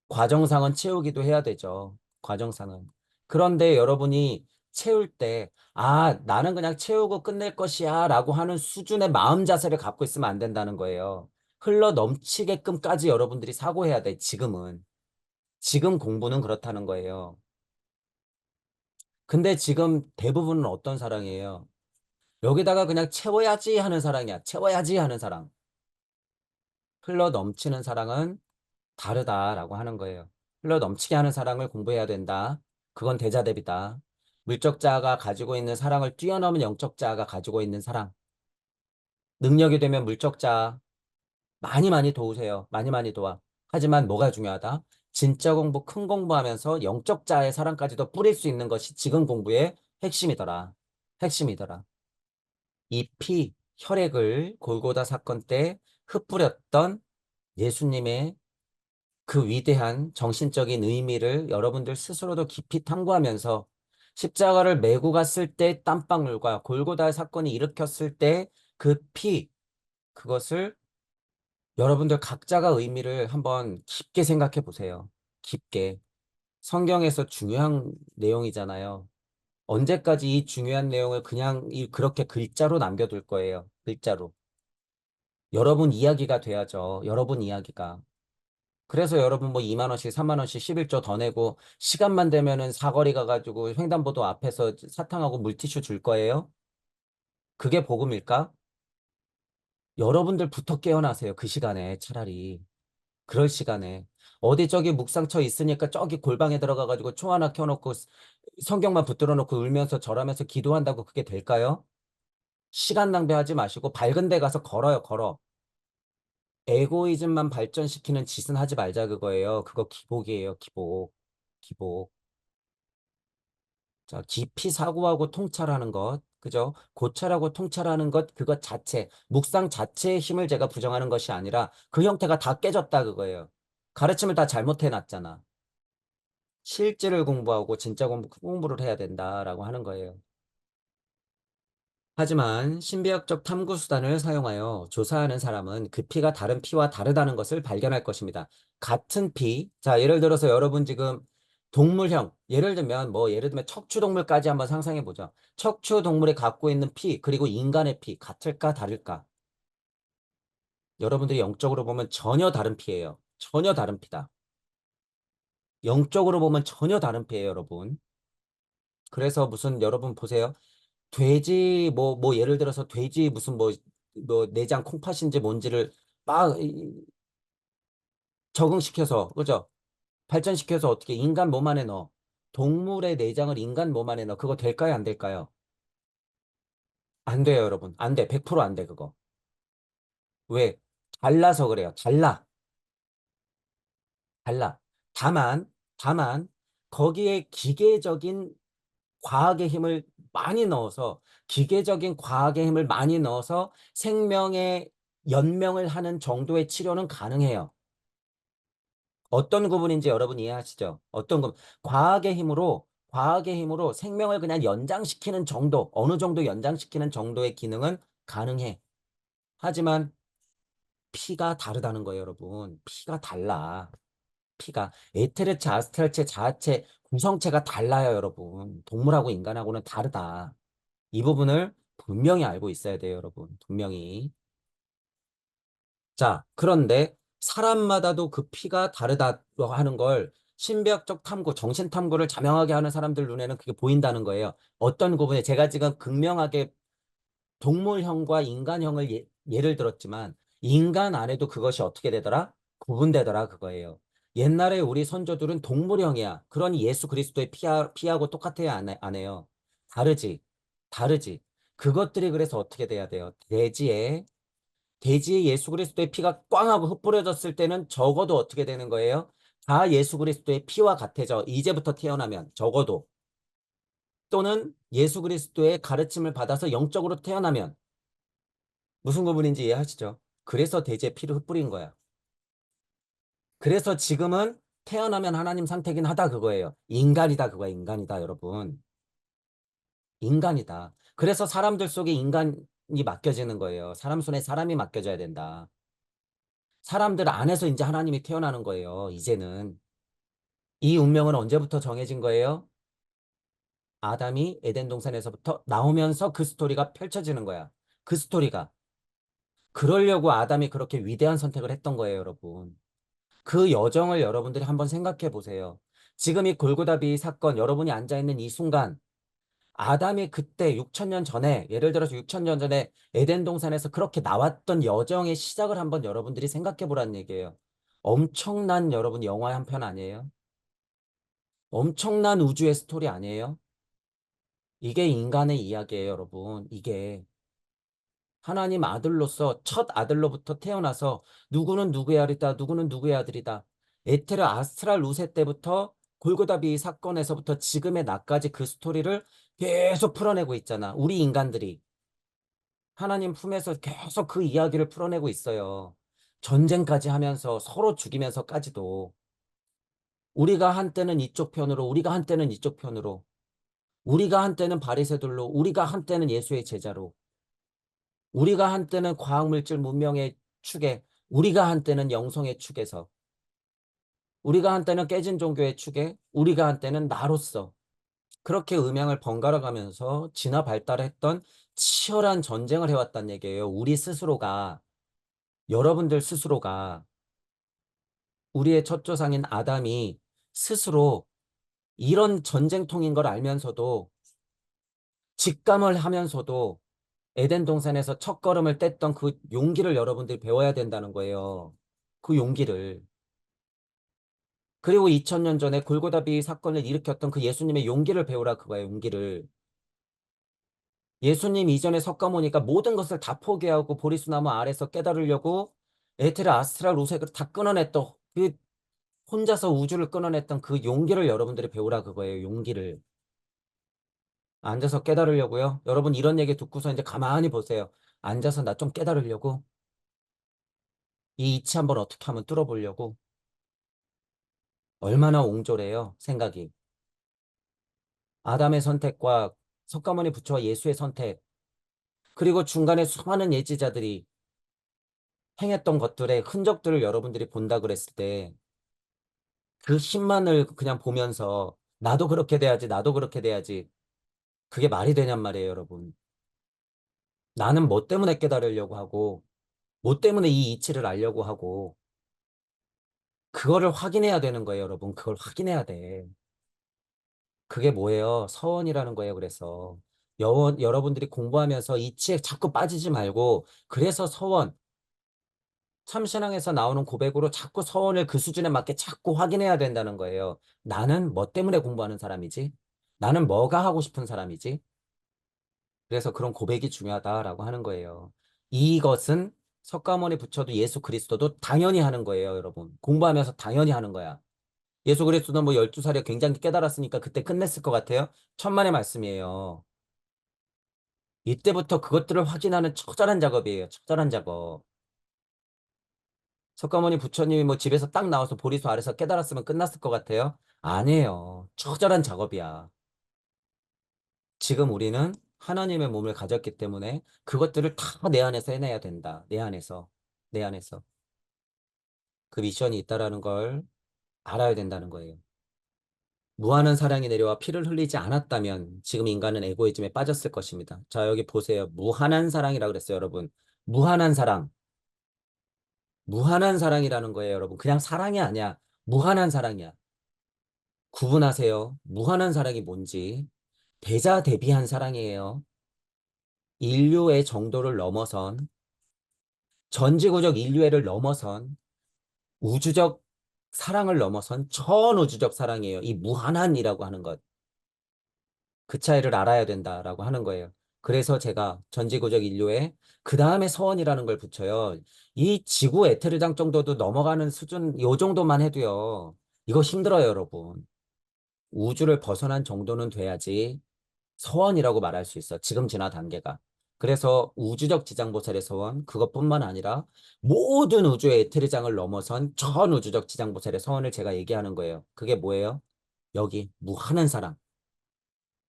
과정상은 채우기도 해야 되죠. 과정상은. 그런데 여러분이 채울 때, 아, 나는 그냥 채우고 끝낼 것이야 라고 하는 수준의 마음 자세를 갖고 있으면 안 된다는 거예요. 흘러 넘치게끔까지 여러분들이 사고해야 돼, 지금은. 지금 공부는 그렇다는 거예요. 근데 지금 대부분은 어떤 사랑이에요? 여기다가 그냥 채워야지 하는 사랑이야. 채워야지 하는 사랑. 흘러 넘치는 사랑은 다르다라고 하는 거예요. 흘러 넘치게 하는 사랑을 공부해야 된다. 그건 대자대비다. 물적 자아가 가지고 있는 사랑을 뛰어넘은 영적 자아가 가지고 있는 사랑. 능력이 되면 물적 자아 많이 많이 도우세요. 많이 많이 도와. 하지만 뭐가 중요하다? 진짜 공부, 큰 공부하면서 영적 자아의 사랑까지도 뿌릴 수 있는 것이 지금 공부의 핵심이더라. 핵심이더라. 이 피, 혈액을 골고다 사건 때 흩뿌렸던 예수님의 그 위대한 정신적인 의미를 여러분들 스스로도 깊이 탐구하면서 십자가를 메고 갔을 때 땀방울과 골고다 사건이 일으켰을 때 그 피, 그것을 여러분들 각자가 의미를 한번 깊게 생각해 보세요. 깊게. 성경에서 중요한 내용이잖아요. 언제까지 이 중요한 내용을 그냥 그렇게 글자로 남겨둘 거예요. 글자로. 여러분 이야기가 돼야죠. 여러분 이야기가. 그래서 여러분 뭐 2만 원씩 3만 원씩 11조 더 내고 시간만 되면은 사거리 가가지고 횡단보도 앞에서 사탕하고 물티슈 줄 거예요? 그게 복음일까? 여러분들부터 깨어나세요. 그 시간에 차라리. 그럴 시간에. 어디 저기 묵상처 있으니까 저기 골방에 들어가가지고 총 하나 켜놓고 성경만 붙들어 놓고 울면서 절하면서 기도한다고 그게 될까요? 시간 낭비하지 마시고 밝은 데 가서 걸어요, 걸어. 에고이즘만 발전시키는 짓은 하지 말자 그거예요. 그거 기복이에요, 기복. 기복. 자, 깊이 사고하고 통찰하는 것, 그죠? 고찰하고 통찰하는 것, 그것 자체, 묵상 자체의 힘을 제가 부정하는 것이 아니라 그 형태가 다 깨졌다 그거예요. 가르침을 다 잘못해 놨잖아. 실질을 공부하고 진짜 공부를 해야 된다라고 하는 거예요. 하지만 신비학적 탐구 수단을 사용하여 조사하는 사람은 그 피가 다른 피와 다르다는 것을 발견할 것입니다. 같은 피, 자, 예를 들어서 여러분 지금 동물형, 예를 들면 척추동물까지 한번 상상해 보죠. 척추동물이 갖고 있는 피, 그리고 인간의 피, 같을까, 다를까? 여러분들이 영적으로 보면 전혀 다른 피예요. 전혀 다른 피다. 영적으로 보면 전혀 다른 피예요, 여러분. 그래서 무슨 여러분 보세요. 돼지 뭐 예를 들어서 돼지 무슨 뭐 내장 콩팥인지 뭔지를 막 적응시켜서 그죠? 발전시켜서 어떻게 인간 몸 안에 넣어. 동물의 내장을 인간 몸 안에 넣어. 그거 될까요? 안 될까요? 안 돼요, 여러분. 안 돼. 100%안 돼, 그거. 왜? 달라서 그래요. 달라. 달라. 다만 다만 거기에 기계적인 과학의 힘을 많이 넣어서 기계적인 과학의 힘을 많이 넣어서 생명의 연명을 하는 정도의 치료는 가능해요. 어떤 구분인지 여러분 이해하시죠? 어떤 구분? 과학의 힘으로 생명을 그냥 연장시키는 정도, 어느 정도 연장시키는 정도의 기능은 가능해. 하지만 피가 다르다는 거예요, 여러분. 피가 달라. 피가 에테르체, 아스트랄체 자체 구성체가 달라요, 여러분. 동물하고 인간하고는 다르다. 이 부분을 분명히 알고 있어야 돼요, 여러분. 분명히. 자, 그런데 사람마다도 그 피가 다르다고 하는 걸 신비학적 탐구, 정신 탐구를 자명하게 하는 사람들 눈에는 그게 보인다는 거예요. 어떤 부분에 제가 지금 극명하게 동물형과 인간형을 예를 들었지만 인간 안에도 그것이 어떻게 되더라? 구분되더라 그거예요. 옛날에 우리 선조들은 동물형이야. 그러니 예수 그리스도의 피하고 똑같아야 안 해요. 다르지. 다르지. 그것들이 그래서 어떻게 돼야 돼요? 돼지의 예수 그리스도의 피가 꽝 하고 흩뿌려졌을 때는 적어도 어떻게 되는 거예요? 다 예수 그리스도의 피와 같아져. 이제부터 태어나면 적어도. 또는 예수 그리스도의 가르침을 받아서 영적으로 태어나면 무슨 구분인지 이해하시죠? 그래서 돼지의 피를 흩뿌린 거야. 그래서 지금은 태어나면 하나님 상태긴 하다 그거예요. 인간이다 그거야. 인간이다 여러분. 인간이다. 그래서 사람들 속에 인간이 맡겨지는 거예요. 사람 손에 사람이 맡겨져야 된다. 사람들 안에서 이제 하나님이 태어나는 거예요. 이제는. 이 운명은 언제부터 정해진 거예요? 아담이 에덴 동산에서부터 나오면서 그 스토리가 펼쳐지는 거야. 그 스토리가. 그러려고 아담이 그렇게 위대한 선택을 했던 거예요, 여러분. 그 여정을 여러분들이 한번 생각해 보세요. 지금 이 골고다비 사건, 여러분이 앉아있는 이 순간, 아담이 그때 6천 년 전에, 예를 들어서 6천 년 전에 에덴 동산에서 그렇게 나왔던 여정의 시작을 한번 여러분들이 생각해 보라는 얘기예요. 엄청난 여러분 영화 한 편 아니에요? 엄청난 우주의 스토리 아니에요? 이게 인간의 이야기예요, 여러분. 이게 하나님 아들로서 첫 아들로부터 태어나서 누구는 누구의 아들이다, 누구는 누구의 아들이다. 에테르 아스트랄 루세 때부터 골고다비 사건에서부터 지금의 나까지 그 스토리를 계속 풀어내고 있잖아. 우리 인간들이. 하나님 품에서 계속 그 이야기를 풀어내고 있어요. 전쟁까지 하면서 서로 죽이면서까지도 우리가 한때는 이쪽 편으로, 우리가 한때는 이쪽 편으로, 우리가 한때는 바리새들로, 우리가 한때는 예수의 제자로, 우리가 한때는 과학물질 문명의 축에, 우리가 한때는 영성의 축에서, 우리가 한때는 깨진 종교의 축에, 우리가 한때는 나로서 그렇게 음양을 번갈아 가면서 진화 발달했던 치열한 전쟁을 해왔단 얘기예요. 우리 스스로가, 여러분들 스스로가, 우리의 첫 조상인 아담이 스스로 이런 전쟁통인 걸 알면서도 직감을 하면서도 에덴 동산에서 첫걸음을 뗐던 그 용기를 여러분들이 배워야 된다는 거예요. 그 용기를. 그리고 2000년 전에 골고다비 사건을 일으켰던 그 예수님의 용기를 배우라 그거예요. 용기를. 예수님 이전에 석가모니가 모든 것을 다 포기하고 보리수나무 아래서 깨달으려고 에테르 아스트랄 루색을 다 끊어냈던 그 혼자서 우주를 끊어냈던 그 용기를 여러분들이 배우라 그거예요. 용기를. 앉아서 깨달으려고요. 여러분 이런 얘기 듣고서 이제 가만히 보세요. 앉아서 나 좀 깨달으려고 이 이치 한번 어떻게 하면 뚫어보려고 얼마나 옹졸해요. 생각이. 아담의 선택과 석가모니 부처와 예수의 선택 그리고 중간에 수많은 예지자들이 행했던 것들의 흔적들을 여러분들이 본다 그랬을 때 그 힘만을 그냥 보면서 나도 그렇게 돼야지, 나도 그렇게 돼야지. 그게 말이 되냔 말이에요, 여러분. 나는 뭐 때문에 깨달으려고 하고, 뭐 때문에 이 이치를 알려고 하고, 그거를 확인해야 되는 거예요, 여러분. 그걸 확인해야 돼. 그게 뭐예요? 서원이라는 거예요, 그래서. 여러분들이 공부하면서 이치에 자꾸 빠지지 말고, 그래서 서원, 참신앙에서 나오는 고백으로 자꾸 서원을 그 수준에 맞게 자꾸 확인해야 된다는 거예요. 나는 뭐 때문에 공부하는 사람이지? 나는 뭐가 하고 싶은 사람이지? 그래서 그런 고백이 중요하다라고 하는 거예요. 이것은 석가모니 부처도 예수 그리스도도 당연히 하는 거예요, 여러분. 공부하면서 당연히 하는 거야. 예수 그리스도는 뭐 12살에 굉장히 깨달았으니까 그때 끝냈을 것 같아요? 천만의 말씀이에요. 이때부터 그것들을 확인하는 처절한 작업이에요. 처절한 작업. 석가모니 부처님이 뭐 집에서 딱 나와서 보리수 아래서 깨달았으면 끝났을 것 같아요? 아니에요. 처절한 작업이야. 지금 우리는 하나님의 몸을 가졌기 때문에 그것들을 다 내 안에서 해내야 된다. 내 안에서. 내 안에서. 그 미션이 있다라는 걸 알아야 된다는 거예요. 무한한 사랑이 내려와 피를 흘리지 않았다면 지금 인간은 에고이즘에 빠졌을 것입니다. 자, 여기 보세요. 무한한 사랑이라고 그랬어요, 여러분. 무한한 사랑. 무한한 사랑이라는 거예요, 여러분. 그냥 사랑이 아니야. 무한한 사랑이야. 구분하세요. 무한한 사랑이 뭔지. 대자대비한 사랑이에요. 인류의 정도를 넘어선, 전지구적 인류애를 넘어선, 우주적 사랑을 넘어선 전우주적 사랑이에요. 이 무한한이라고 하는 것. 그 차이를 알아야 된다라고 하는 거예요. 그래서 제가 전지구적 인류애, 그 다음에 서원이라는 걸 붙여요. 이 지구 에테르장 정도도 넘어가는 수준, 요 정도만 해도요. 이거 힘들어요, 여러분. 우주를 벗어난 정도는 돼야지 서원이라고 말할 수 있어. 지금 진화 단계가. 그래서 우주적 지장보살의 서원, 그것뿐만 아니라 모든 우주의 에테르장을 넘어선 전 우주적 지장보살의 서원을 제가 얘기하는 거예요. 그게 뭐예요? 여기 무한한 사랑.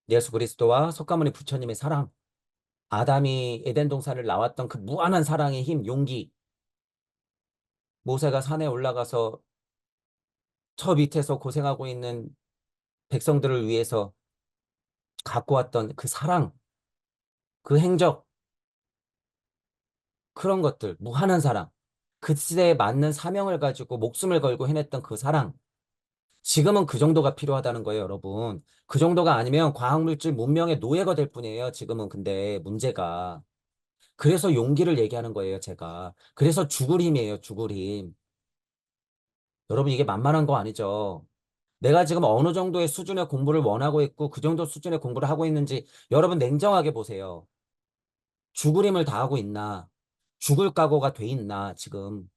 예수 그리스도와 석가모니 부처님의 사랑. 아담이 에덴 동산을 나왔던 그 무한한 사랑의 힘, 용기. 모세가 산에 올라가서 저 밑에서 고생하고 있는 백성들을 위해서 갖고 왔던 그 사랑, 그 행적, 그런 것들, 무한한 사랑. 그 시대에 맞는 사명을 가지고 목숨을 걸고 해냈던 그 사랑. 지금은 그 정도가 필요하다는 거예요, 여러분. 그 정도가 아니면 과학물질 문명의 노예가 될 뿐이에요, 지금은. 근데 문제가. 그래서 용기를 얘기하는 거예요, 제가. 그래서 죽을 힘이에요, 죽을 힘. 여러분, 이게 만만한 거 아니죠? 내가 지금 어느 정도의 수준의 공부를 원하고 있고, 그 정도 수준의 공부를 하고 있는지, 여러분 냉정하게 보세요. 죽을 힘을 다하고 있나? 죽을 각오가 돼 있나, 지금?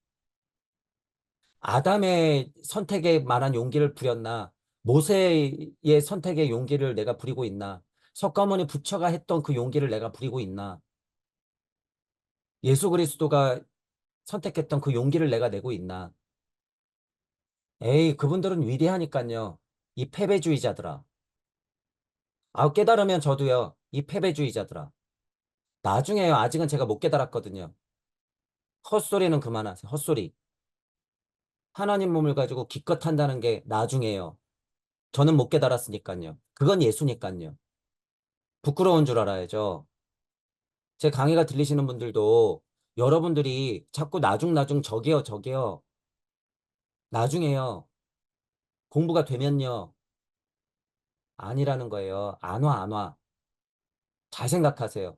아담의 선택에 만한 용기를 부렸나? 모세의 선택의 용기를 내가 부리고 있나? 석가모니 부처가 했던 그 용기를 내가 부리고 있나? 예수 그리스도가 선택했던 그 용기를 내가 내고 있나? 에이, 그분들은 위대하니까요. 이 패배주의자들아. 아, 깨달으면 저도요. 이 패배주의자들아. 나중에요. 아직은 제가 못 깨달았거든요. 헛소리는 그만하세요. 헛소리. 하나님 몸을 가지고 기껏 한다는 게 나중에요. 저는 못 깨달았으니까요. 그건 예수니까요. 부끄러운 줄 알아야죠. 제 강의가 들리시는 분들도 여러분들이 자꾸 나중 저게요, 저게요. 나중에요. 공부가 되면요. 아니라는 거예요. 안 와, 안 와. 잘 생각하세요.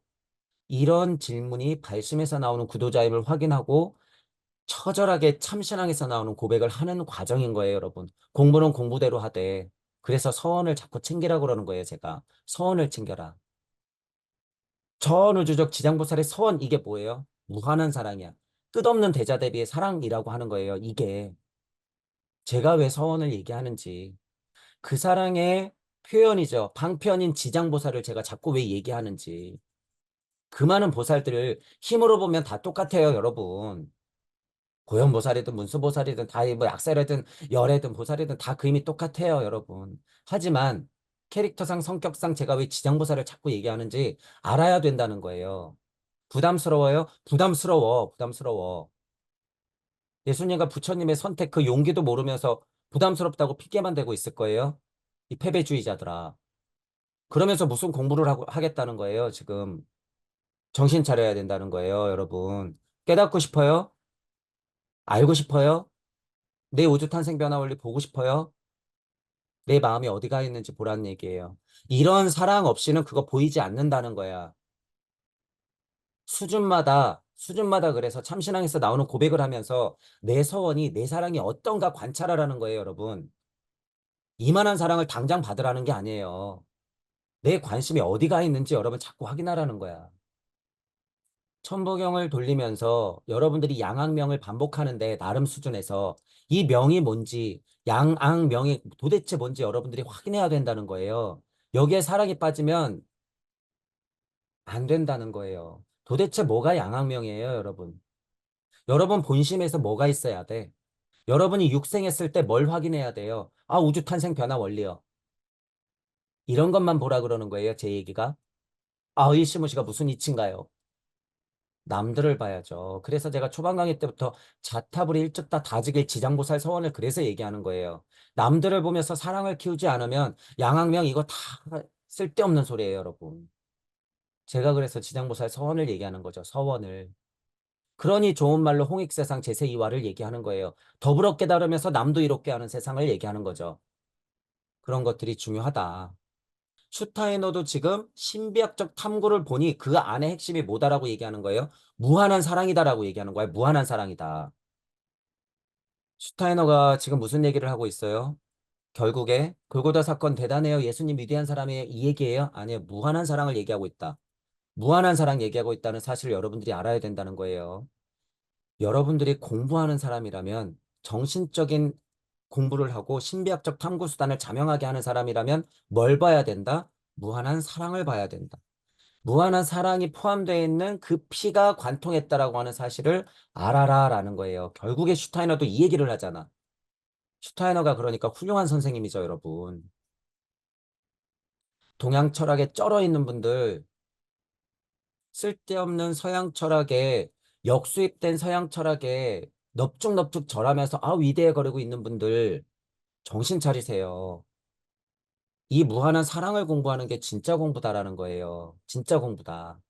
이런 질문이 발심에서 나오는 구도자임을 확인하고 처절하게 참신앙에서 나오는 고백을 하는 과정인 거예요, 여러분. 공부는 공부대로 하되. 그래서 서원을 자꾸 챙기라고 그러는 거예요, 제가. 서원을 챙겨라. 전우주적 지장보살의 서원, 이게 뭐예요? 무한한 사랑이야. 끝없는 대자 대비의 사랑이라고 하는 거예요, 이게. 제가 왜 서원을 얘기하는지. 그 사랑의 표현이죠. 방편인 지장보살을 제가 자꾸 왜 얘기하는지. 그 많은 보살들을 힘으로 보면 다 똑같아요, 여러분. 고현보살이든 문수보살이든 다 뭐 약살이든 열애든 보살이든 다 그 의미 똑같아요, 여러분. 하지만 캐릭터상 성격상 제가 왜 지장보살을 자꾸 얘기하는지 알아야 된다는 거예요. 부담스러워요? 부담스러워, 부담스러워. 예수님과 부처님의 선택 그 용기도 모르면서 부담스럽다고 핑계만 대고 있을 거예요? 이 패배주의자들아. 그러면서 무슨 공부를 하겠다는 거예요, 지금. 정신 차려야 된다는 거예요, 여러분. 깨닫고 싶어요? 알고 싶어요? 내 우주 탄생 변화 원리 보고 싶어요? 내 마음이 어디가 있는지 보라는 얘기예요. 이런 사랑 없이는 그거 보이지 않는다는 거야. 수준마다 그래서 참신앙에서 나오는 고백을 하면서 내 서원이, 내 사랑이 어떤가 관찰하라는 거예요, 여러분. 이만한 사랑을 당장 받으라는 게 아니에요. 내 관심이 어디가 있는지 여러분 자꾸 확인하라는 거야. 천부경을 돌리면서 여러분들이 양악명을 반복하는데 나름 수준에서 이 명이 뭔지, 양악명이 도대체 뭔지 여러분들이 확인해야 된다는 거예요. 여기에 사랑이 빠지면 안 된다는 거예요. 도대체 뭐가 양악명이에요, 여러분? 여러분 본심에서 뭐가 있어야 돼? 여러분이 육생했을 때 뭘 확인해야 돼요? 아, 우주 탄생 변화 원리요. 이런 것만 보라 그러는 거예요, 제 얘기가. 아, 이시무시가 무슨 이치인가요? 남들을 봐야죠. 그래서 제가 초반 강의 때부터 자타불이 일찍다 다지길 지장보살 서원을 그래서 얘기하는 거예요. 남들을 보면서 사랑을 키우지 않으면 양악명 이거 다 쓸데없는 소리예요, 여러분. 제가 그래서 지장보살 서원을 얘기하는 거죠. 서원을. 그러니 좋은 말로 홍익세상 제세이화를 얘기하는 거예요. 더불어 깨달으면서 남도 이롭게 하는 세상을 얘기하는 거죠. 그런 것들이 중요하다. 슈타이너도 지금 신비학적 탐구를 보니 그 안에 핵심이 뭐다라고 얘기하는 거예요? 무한한 사랑이다라고 얘기하는 거예요. 무한한 사랑이다. 슈타이너가 지금 무슨 얘기를 하고 있어요? 결국에 골고다 사건 대단해요. 예수님 위대한 사람의 이 얘기예요? 아니에요. 무한한 사랑을 얘기하고 있다. 무한한 사랑 얘기하고 있다는 사실을 여러분들이 알아야 된다는 거예요. 여러분들이 공부하는 사람이라면 정신적인 공부를 하고 신비학적 탐구 수단을 자명하게 하는 사람이라면 뭘 봐야 된다? 무한한 사랑을 봐야 된다. 무한한 사랑이 포함되어 있는 그 피가 관통했다라고 하는 사실을 알아라라는 거예요. 결국에 슈타이너도 이 얘기를 하잖아. 슈타이너가 그러니까 훌륭한 선생님이죠, 여러분. 동양 철학에 쩔어 있는 분들, 쓸데없는 서양 철학에 역수입된 서양 철학에 넙죽넙죽 절하면서 아 위대해 거리고 있는 분들 정신 차리세요. 이 무한한 사랑을 공부하는 게 진짜 공부다라는 거예요. 진짜 공부다.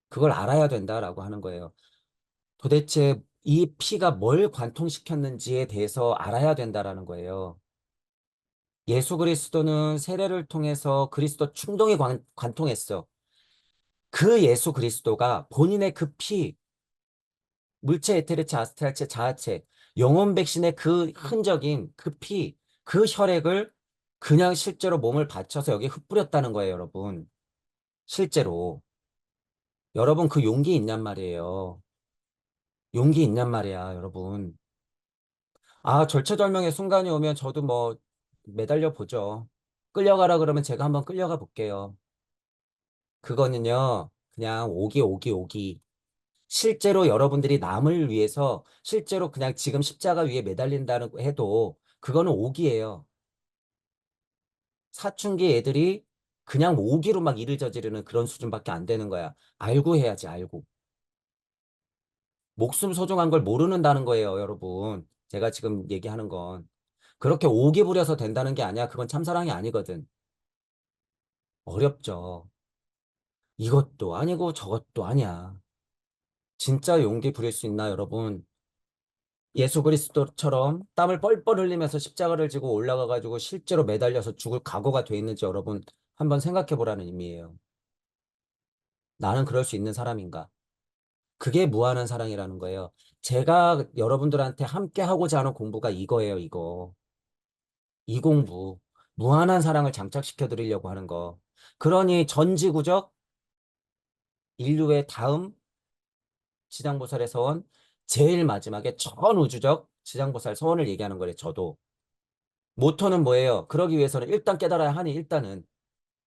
그걸 알아야 된다라고 하는 거예요. 도대체 이 피가 뭘 관통시켰는지에 대해서 알아야 된다라는 거예요. 예수 그리스도는 세례를 통해서 그리스도 충동이 관통했어. 그 예수 그리스도가 본인의 그 피, 물체, 에테르체, 아스트랄체, 자아체, 영혼 백신의 그 흔적인 그 피, 그 혈액을 그냥 실제로 몸을 바쳐서 여기 흩뿌렸다는 거예요, 여러분. 실제로. 여러분 그 용기 있냔 말이에요. 용기 있냔 말이야, 여러분. 아, 절체절명의 순간이 오면 저도 뭐 매달려 보죠. 끌려가라 그러면 제가 한번 끌려가 볼게요. 그거는요, 그냥 오기, 오기, 오기. 실제로 여러분들이 남을 위해서 실제로 그냥 지금 십자가 위에 매달린다는 해도 그거는 오기예요. 사춘기 애들이 그냥 오기로 막 일을 저지르는 그런 수준밖에 안 되는 거야. 알고 해야지, 알고. 목숨 소중한 걸 모르는다는 거예요, 여러분. 제가 지금 얘기하는 건. 그렇게 오기 부려서 된다는 게 아니야. 그건 참사랑이 아니거든. 어렵죠. 이것도 아니고 저것도 아니야. 진짜 용기 부릴 수 있나, 여러분? 예수 그리스도처럼 땀을 뻘뻘 흘리면서 십자가를 지고 올라가가지고 실제로 매달려서 죽을 각오가 돼 있는지 여러분 한번 생각해 보라는 의미예요. 나는 그럴 수 있는 사람인가? 그게 무한한 사랑이라는 거예요. 제가 여러분들한테 함께 하고자 하는 공부가 이거예요, 이거. 이 공부. 무한한 사랑을 장착시켜 드리려고 하는 거. 그러니 전지구적 인류의 다음 지장보살의 서원, 제일 마지막에 전우주적 지장보살 서원을 얘기하는 거래, 저도. 모토는 뭐예요? 그러기 위해서는 일단 깨달아야 하니, 일단은.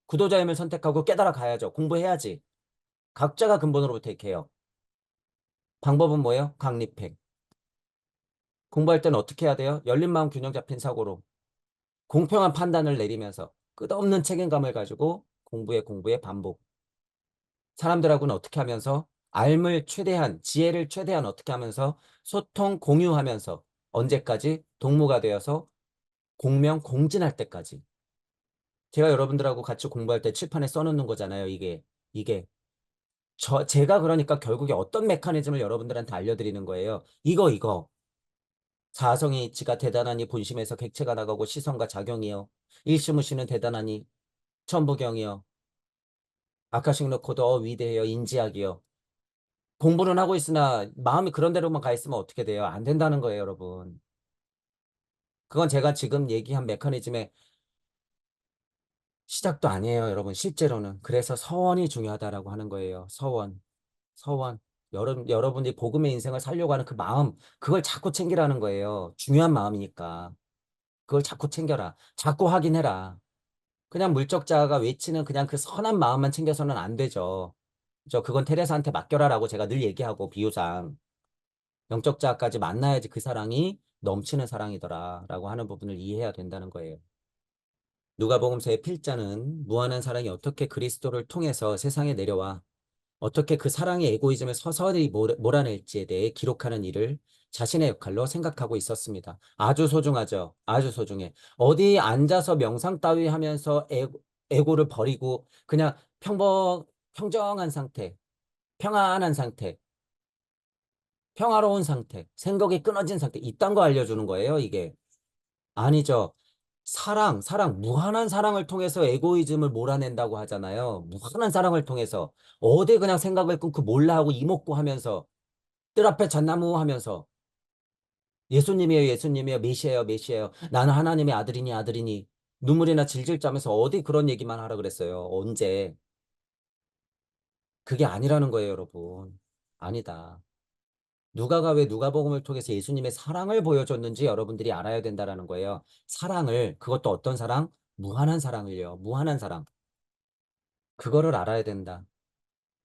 구도자임을 선택하고 깨달아 가야죠. 공부해야지. 각자가 근본으로부터 이렇게 해요. 방법은 뭐예요? 강립행. 공부할 때는 어떻게 해야 돼요? 열린 마음 균형 잡힌 사고로. 공평한 판단을 내리면서 끝없는 책임감을 가지고 공부에 반복. 사람들하고는 어떻게 하면서 알을 최대한, 지혜를 최대한 어떻게 하면서 소통, 공유하면서 언제까지 동무가 되어서 공명, 공진할 때까지. 제가 여러분들하고 같이 공부할 때 칠판에 써놓는 거잖아요, 이게. 제가 그러니까 결국에 어떤 메커니즘을 여러분들한테 알려드리는 거예요. 이거. 사성의 이치가 대단하니 본심에서 객체가 나가고 시선과 작용이요. 일시무시는 대단하니 천부경이요. 아카식 레코드 위대해요. 인지학이요. 공부는 하고 있으나 마음이 그런 데로만 가 있으면 어떻게 돼요? 안 된다는 거예요, 여러분. 그건 제가 지금 얘기한 메커니즘의 시작도 아니에요, 여러분. 실제로는. 그래서 서원이 중요하다라고 하는 거예요. 서원. 서원. 여러분이 복음의 인생을 살려고 하는 그 마음, 그걸 자꾸 챙기라는 거예요. 중요한 마음이니까. 그걸 자꾸 챙겨라. 자꾸 확인해라. 그냥 물적자가 외치는 그냥 그 선한 마음만 챙겨서는 안 되죠. 그건 테레사한테 맡겨라라고 제가 늘 얘기하고, 비유상. 영적자까지 만나야지 그 사랑이 넘치는 사랑이더라라고 하는 부분을 이해해야 된다는 거예요. 누가복음서의 필자는 무한한 사랑이 어떻게 그리스도를 통해서 세상에 내려와 어떻게 그 사랑의 에고이즘을 서서히 몰아낼지에 대해 기록하는 일을 자신의 역할로 생각하고 있었습니다. 아주 소중하죠. 아주 소중해. 어디 앉아서 명상 따위 하면서 에고를 버리고 그냥 평정한 상태, 평안한 상태, 평화로운 상태, 생각이 끊어진 상태, 이딴 거 알려주는 거예요, 이게. 아니죠. 무한한 사랑을 통해서 에고이즘을 몰아낸다고 하잖아요. 무한한 사랑을 통해서. 어디 그냥 생각을 끊고 몰라 하고 이먹고 하면서, 뜰 앞에 잣나무 하면서, 예수님이에요, 예수님이에요, 메시아예요, 메시아예요. 나는 하나님의 아들이니, 아들이니. 눈물이나 질질 짜면서 어디 그런 얘기만 하라 그랬어요. 언제. 그게 아니라는 거예요, 여러분. 아니다. 누가가 왜 누가복음을 통해서 예수님의 사랑을 보여줬는지 여러분들이 알아야 된다라는 거예요. 그것도 어떤 사랑? 무한한 사랑을요. 무한한 사랑. 그거를 알아야 된다.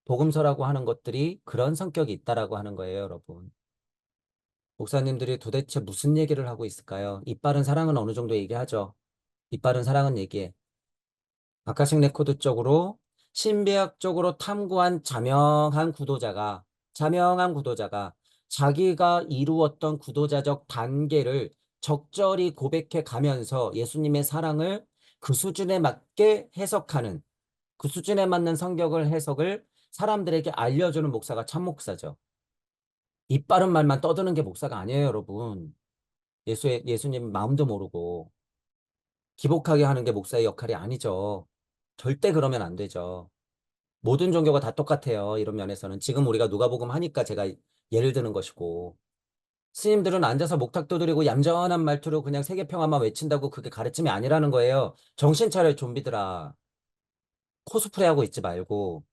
복음서라고 하는 것들이 그런 성격이 있다라고 하는 거예요, 여러분. 목사님들이 도대체 무슨 얘기를 하고 있을까요? 이빠른 사랑은 어느 정도 얘기하죠. 이빠른 사랑은 얘기해. 아카식 레코드 쪽으로 신비학적으로 탐구한 자명한 구도자가 자기가 이루었던 구도자적 단계를 적절히 고백해 가면서 예수님의 사랑을 그 수준에 맞게 해석하는 그 수준에 맞는 성격을 해석을 사람들에게 알려주는 목사가 참 목사죠. 입 바른 말만 떠드는 게 목사가 아니에요, 여러분. 예수님 마음도 모르고 기복하게 하는 게 목사의 역할이 아니죠. 절대 그러면 안 되죠. 모든 종교가 다 똑같아요. 이런 면에서는. 지금 우리가 누가복음 하니까 제가 예를 드는 것이고. 스님들은 앉아서 목탁 두드리고 얌전한 말투로 그냥 세계평화만 외친다고 그게 가르침이 아니라는 거예요. 정신 차려, 좀비들아. 코스프레 하고 있지 말고.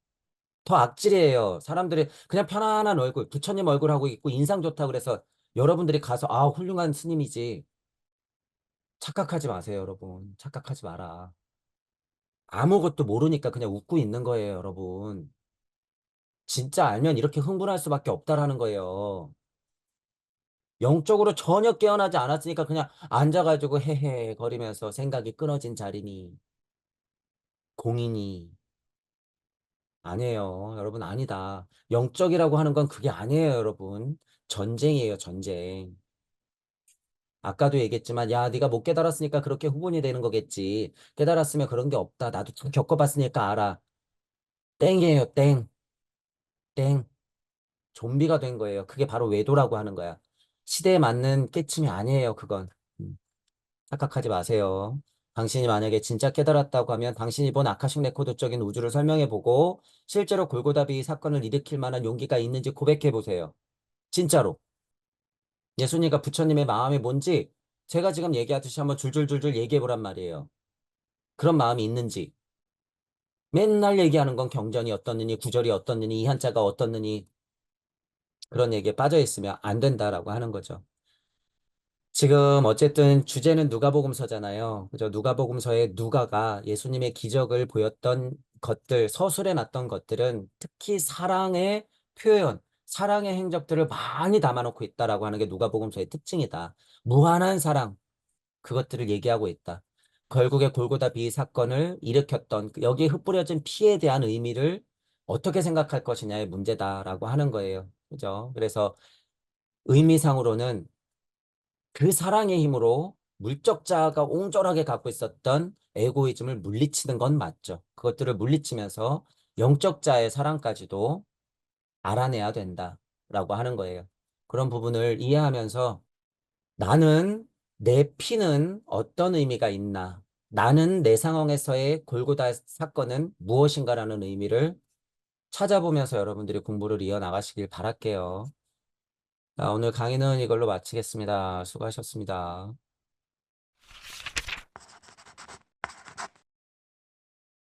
더 악질이에요. 사람들이 그냥 편안한 얼굴, 부처님 얼굴 하고 있고 인상 좋다 그래서 여러분들이 가서 훌륭한 스님이지. 착각하지 마세요, 여러분. 착각하지 마라. 아무것도 모르니까 그냥 웃고 있는 거예요, 여러분. 진짜 알면 이렇게 흥분할 수밖에 없다라는 거예요. 영적으로 전혀 깨어나지 않았으니까 그냥 앉아가지고 헤헤 거리면서 생각이 끊어진 자리니, 공이니. 아니에요. 여러분, 아니다. 영적이라고 하는 건 그게 아니에요, 여러분. 전쟁이에요, 전쟁. 아까도 얘기했지만, 야, 네가 못 깨달았으니까 그렇게 후분이 되는 거겠지. 깨달았으면 그런 게 없다. 나도 좀 겪어봤으니까 알아. 땡이에요, 땡. 땡. 좀비가 된 거예요. 그게 바로 외도라고 하는 거야. 시대에 맞는 깨침이 아니에요, 그건. 음, 착각하지 마세요. 당신이 만약에 진짜 깨달았다고 하면 당신이 본 아카식 레코드적인 우주를 설명해보고 실제로 골고다비 사건을 일으킬 만한 용기가 있는지 고백해보세요. 진짜로. 예수님과 부처님의 마음이 뭔지 제가 지금 얘기하듯이 한번 줄줄줄줄 얘기해보란 말이에요. 그런 마음이 있는지. 맨날 얘기하는 건 경전이 어떻느니, 구절이 어떻느니, 이 한자가 어떻느니, 그런 얘기에 빠져있으면 안 된다라고 하는 거죠. 지금 어쨌든 주제는 누가복음서잖아요. 그죠? 누가복음서에 누가가 예수님의 기적을 보였던 것들, 서술해 놨던 것들은 특히 사랑의 표현, 사랑의 행적들을 많이 담아놓고 있다라고 하는 게 누가복음서의 특징이다. 무한한 사랑, 그것들을 얘기하고 있다. 결국에 골고다 비위 사건을 일으켰던 여기에 흩뿌려진 피에 대한 의미를 어떻게 생각할 것이냐의 문제다라고 하는 거예요. 그죠? 그래서 의미상으로는 그 사랑의 힘으로 물적자가 옹졸하게 갖고 있었던 에고이즘을 물리치는 건 맞죠. 그것들을 물리치면서 영적자의 사랑까지도 알아내야 된다라고 하는 거예요. 그런 부분을 이해하면서 나는 내 피는 어떤 의미가 있나? 나는 내 상황에서의 골고다 사건은 무엇인가라는 의미를 찾아보면서 여러분들이 공부를 이어나가시길 바랄게요. 자, 오늘 강의는 이걸로 마치겠습니다. 수고하셨습니다.